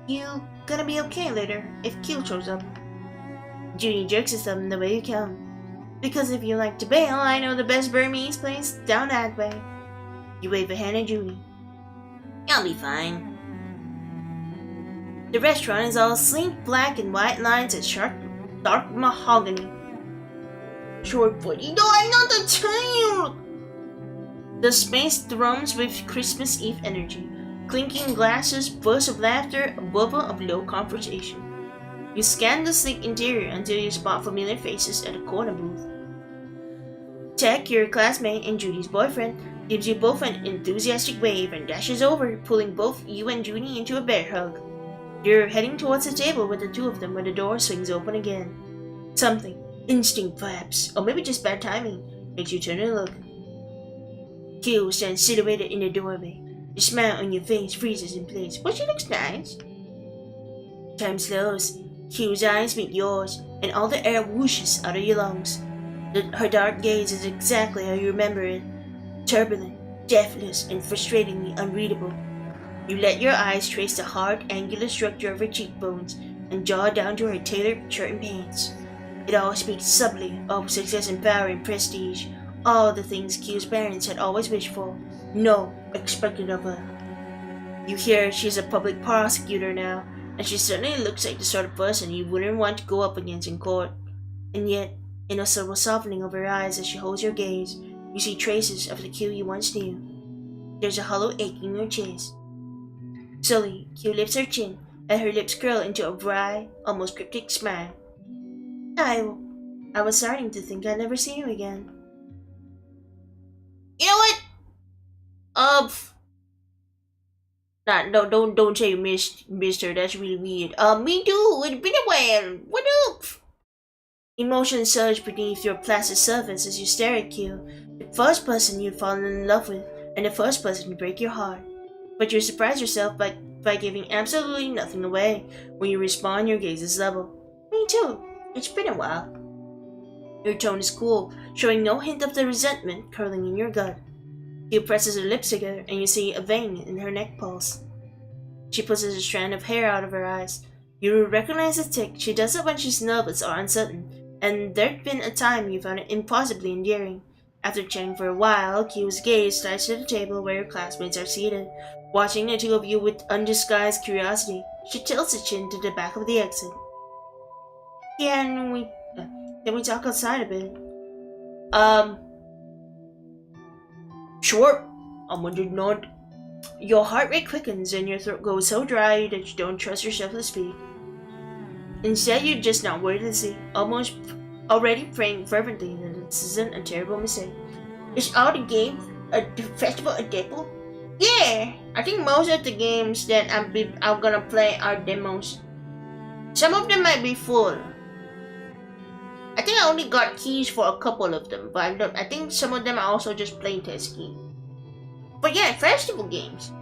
you gonna be okay later if Q shows up. Judy jerks his thumb the way you come. Because if you like to bail, I know the best Burmese place down that way. You wave a hand at Judy. I'll be fine. The restaurant is all sleek black and white lines and sharp dark mahogany.
Short buddy, no, I'm not a child.
The space thrums with Christmas Eve energy. Clinking glasses, bursts of laughter, a bubble of low conversation. You scan the sleek interior until you spot familiar faces at a corner booth. Tech, your classmate and Judy's boyfriend, gives you both an enthusiastic wave and dashes over, pulling both you and Judy into a bear hug. You're heading towards the table with the two of them when the door swings open again. Something, instinct perhaps, or maybe just bad timing, makes you turn and look. Q stands silhouetted in the doorway. The smile on your face freezes in place, but she looks nice. Time slows. Q's eyes meet yours, and all the air whooshes out of your lungs. Her dark gaze is exactly how you remember it. Turbulent, deathless, and frustratingly unreadable. You let your eyes trace the hard, angular structure of her cheekbones and jaw down to her tailored shirt and pants. It all speaks subtly of success and power and prestige, all the things Q's parents had always wished for, expected of her. You hear she's a public prosecutor now, and she certainly looks like the sort of person you wouldn't want to go up against in court. And yet, in a subtle softening of her eyes as she holds your gaze, you see traces of the Q you once knew. There's a hollow ache in your chest. Slowly, Q lifts her chin, and her lips curl into a wry, almost cryptic smile. I was starting to think I'd never see you again.
You know what?
No, don't say you missed her. That's really weird.
Me too. It's been a while. What up?
Emotions surge beneath your placid surface as you stare at Q, the first person you've fallen in love with, and the first person to break your heart. But you surprise yourself by giving absolutely nothing away when you respond. Your gaze is level. Me too. It's been a while. Your tone is cool, showing no hint of the resentment curling in your gut. Q presses her lips together, and you see a vein in her neck pulse. She pushes a strand of hair out of her eyes. You recognize the tick. She does it when she's nervous or uncertain, and there'd been a time you found it impossibly endearing. After chatting for a while, Q's gaze slides to the table where your classmates are seated, watching the two of you with undisguised curiosity. She tilts her chin to the back of the exit. Can we talk outside a bit?
Sure. I'm under nod.
Your heart rate quickens and your throat goes so dry that you don't trust yourself to speak. Instead, you just nod wordlessly, already praying fervently that this isn't a terrible mistake.
Is all the games at the festival a demo? Yeah, I think most of the games that I'm gonna play are demos. Some of them might be full. I think I only got keys for a couple of them, but I think some of them are also just plain test keys. But yeah, festival games.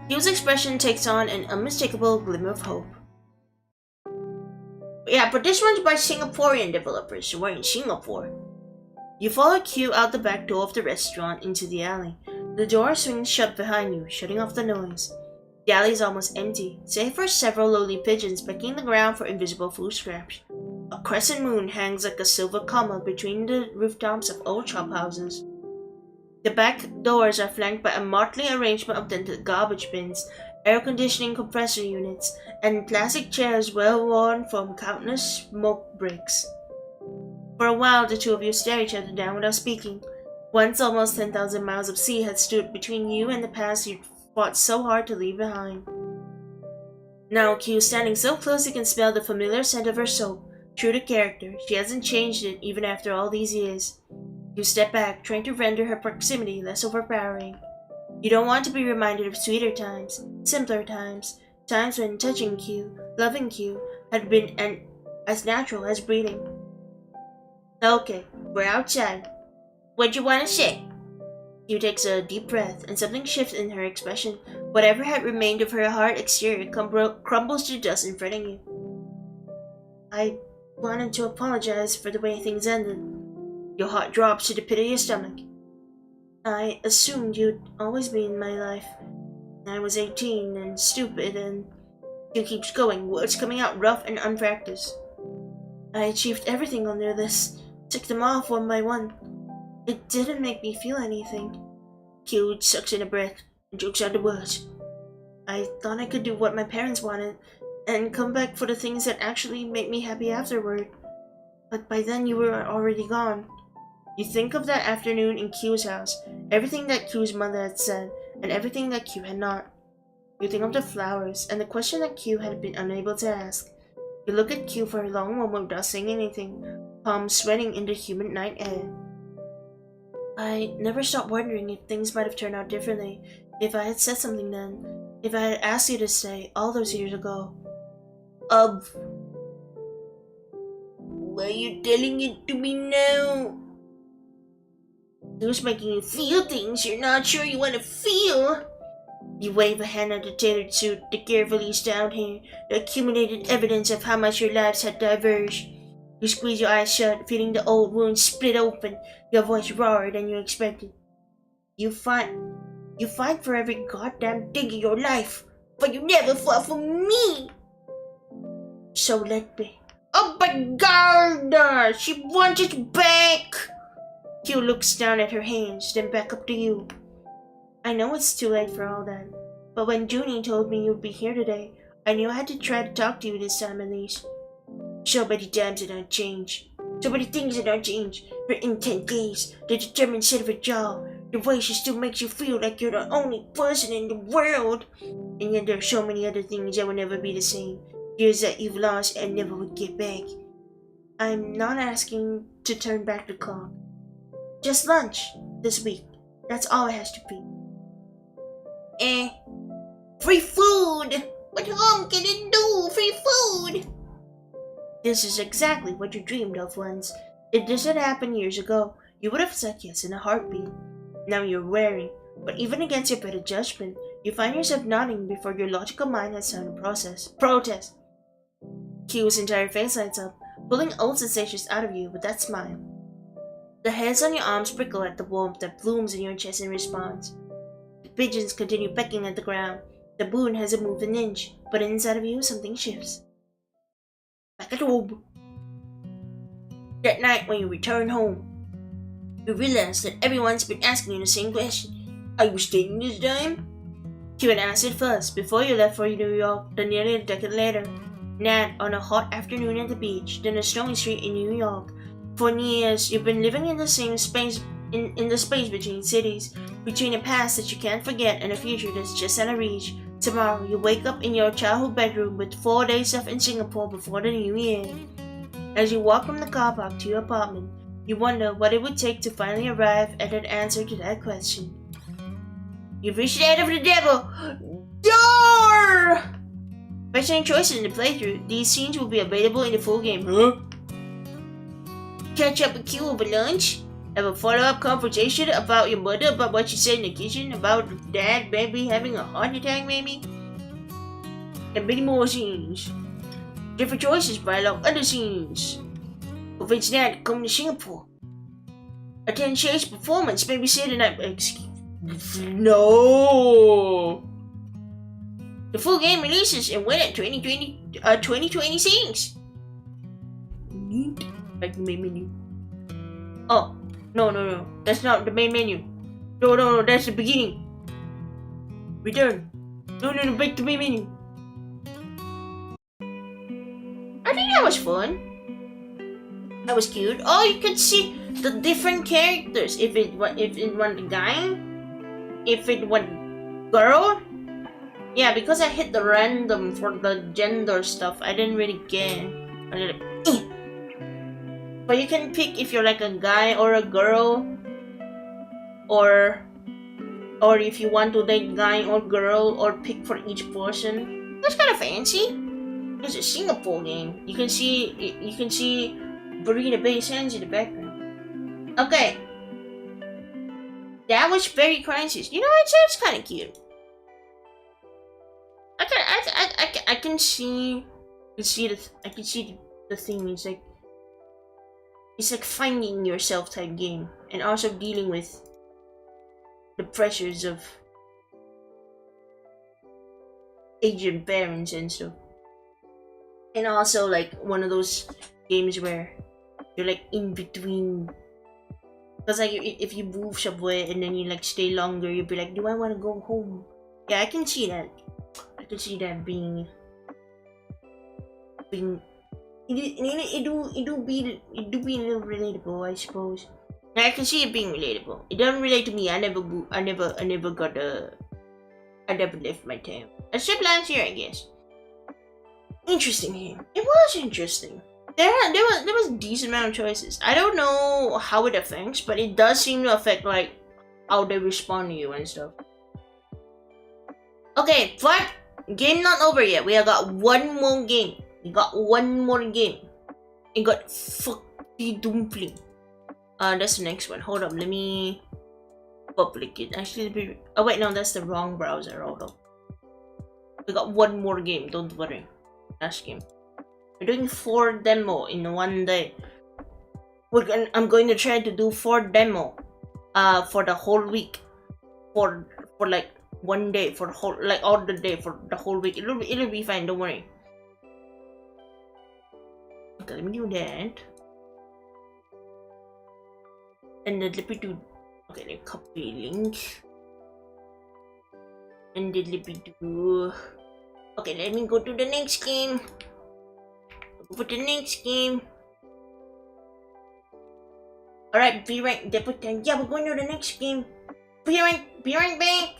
Q's expression takes on an unmistakable glimmer of hope.
Yeah, but this one's by Singaporean developers, so we're in Singapore.
You follow Q out the back door of the restaurant into the alley. The door swings shut behind you, shutting off the noise. The alley is almost empty, save for several lowly pigeons pecking the ground for invisible food scraps. A crescent moon hangs like a silver comma between the rooftops of old shop houses. The back doors are flanked by a motley arrangement of dented garbage bins, air conditioning compressor units, and plastic chairs well worn from countless smoke breaks. For a while, the two of you stare each other down without speaking. Once almost 10,000 miles of sea had stood between you and the past you'd fought so hard to leave behind. Now Q, standing so close you can smell the familiar scent of her soap. True to character, she hasn't changed it even after all these years. You step back, trying to render her proximity less overpowering. You don't want to be reminded of sweeter times, simpler times, times when touching Q, loving Q, had been as natural as breathing. Okay, we're outside.
What you wanna say?
Q takes a deep breath, and something shifts in her expression. Whatever had remained of her hard exterior crumbles to dust in front of you. I wanted to apologize for the way things ended. Your heart drops to the pit of your stomach.
I assumed you'd always be in my life. I was 18 and stupid and Q keeps going, words coming out rough and unpracticed. I achieved everything on their list, took them off one by one. It didn't make me feel anything. Q sucks in a breath and chokes out the words. I thought I could do what my parents wanted and come back for the things that actually made me happy afterward. But by then you were already gone. You think of that afternoon in Q's house, everything that Q's mother had said, and everything that Q had not. You think of the flowers, and the question that Q had been unable to ask. You look at Q for a long moment without saying anything, palms sweating in the humid night air. I never stopped wondering if things might have turned out differently, if I had said something then, if I had asked you to stay all those years ago. Why are you telling it to me now? Who's making you feel things you're not sure you want to feel? You wave a hand at the tailored suit, the carefully styled hair, the accumulated evidence of how much your lives had diverged. You squeeze your eyes shut, feeling the old wounds split open, your voice rawer than you expected. You fight for every goddamn thing in your life, but you never fought for me! So let me. Oh my god! She wants it back! Q looks down at her hands, then back up to you. I know it's too late for all that, but when Junie told me you'd be here today, I knew I had to try to talk to you this time at least. So many times did not change. So many things did not change. Her intent gaze, the determined set of her jaw, the way she still makes you feel like you're the only person in the world. And yet there are so many other things that will never be the same. Years that you've lost and never would get back. I'm not asking to turn back the clock. Just lunch this week. That's all it has to be. Free food! What home can it do? Free food! This is exactly what you dreamed of once. If this had happened years ago, you would have said yes in a heartbeat. Now you're wary, but even against your better judgment, you find yourself nodding before your logical mind has time to protest. Q's entire face lights up, pulling old sensations out of you with that smile. The hairs on your arms prickle at the warmth that blooms in your chest in response. The pigeons continue pecking at the ground. The moon hasn't moved an inch, but inside of you something shifts. Back at home. That night when you return home, you realize that everyone's been asking you the same question. Are you staying this time? Q had asked it first, before you left for New York, then nearly a decade later. Nat on a hot afternoon at the beach, then a snowy street in New York. For years, you've been living in the same space, in the space between cities, between a past that you can't forget and a future that's just out of reach. Tomorrow, you wake up in your childhood bedroom with 4 days left in Singapore before the new year. As you walk from the car park to your apartment, you wonder what it would take to finally arrive at an answer to that question. You've reached the end of the devil door! Based on your choices in the playthrough, these scenes will be available in the full game. Huh? Catch up with Q over lunch? Have a follow-up conversation about your mother, about what she said in the kitchen, about dad maybe having a heart attack maybe? And many more scenes. Different choices by along other scenes. Convince Dad to come to Singapore. Attend Shay's performance, maybe say the night. No! The full game releases in winter 2026. Back to the main menu. Oh, no. That's not the main menu. No, that's the beginning. Return. No, back to the main menu. I think that was fun. That was cute. Oh, you could see the different characters. If it was a guy, if it was girl. Yeah, because I hit the random for the gender stuff, I didn't really care. But you can pick if you're like a guy or a girl, or if you want to date guy or girl, or pick for each person. That's kind of fancy. It's a Singapore game. You can see Marina Bay Sands in the background. Okay, that was 𝒂𝒐𝒏𝒌. You know, it's kind of cute. I can see the thing. It's like finding yourself type game, and also dealing with
the pressures of Asian parents and stuff. And also like one of those games where you're like in between. Because like if you move somewhere and then you like stay longer, you'll be like, do I want to go home? Yeah, I can see that. I can see that being it do be a little relatable, I suppose. I can see it being relatable. It doesn't relate to me. I never left my town. Except last year, I guess. Interesting game. It was interesting. There was a decent amount of choices. I don't know how it affects, but it does seem to affect like how they respond to you and stuff. Okay, but game not over yet. We have got one more game. We got one more game. It got fucking dumpling. That's the next one. Hold up, let me public it. Actually, oh wait, no, that's the wrong browser. Hold up. We got one more game. Don't worry. Last game. We're doing 4 demo in one day. I'm going to try to do 4 demo for the whole week. For like 1 day, for the whole, like all the day, for the whole week. It'll be fine, don't worry. Okay, let me do that. And then let me do, okay, let me copy link. And then let me do, okay, let me go to the next game. For the next game. Alright, be right back. Yeah, we're going to the next game. Be right back.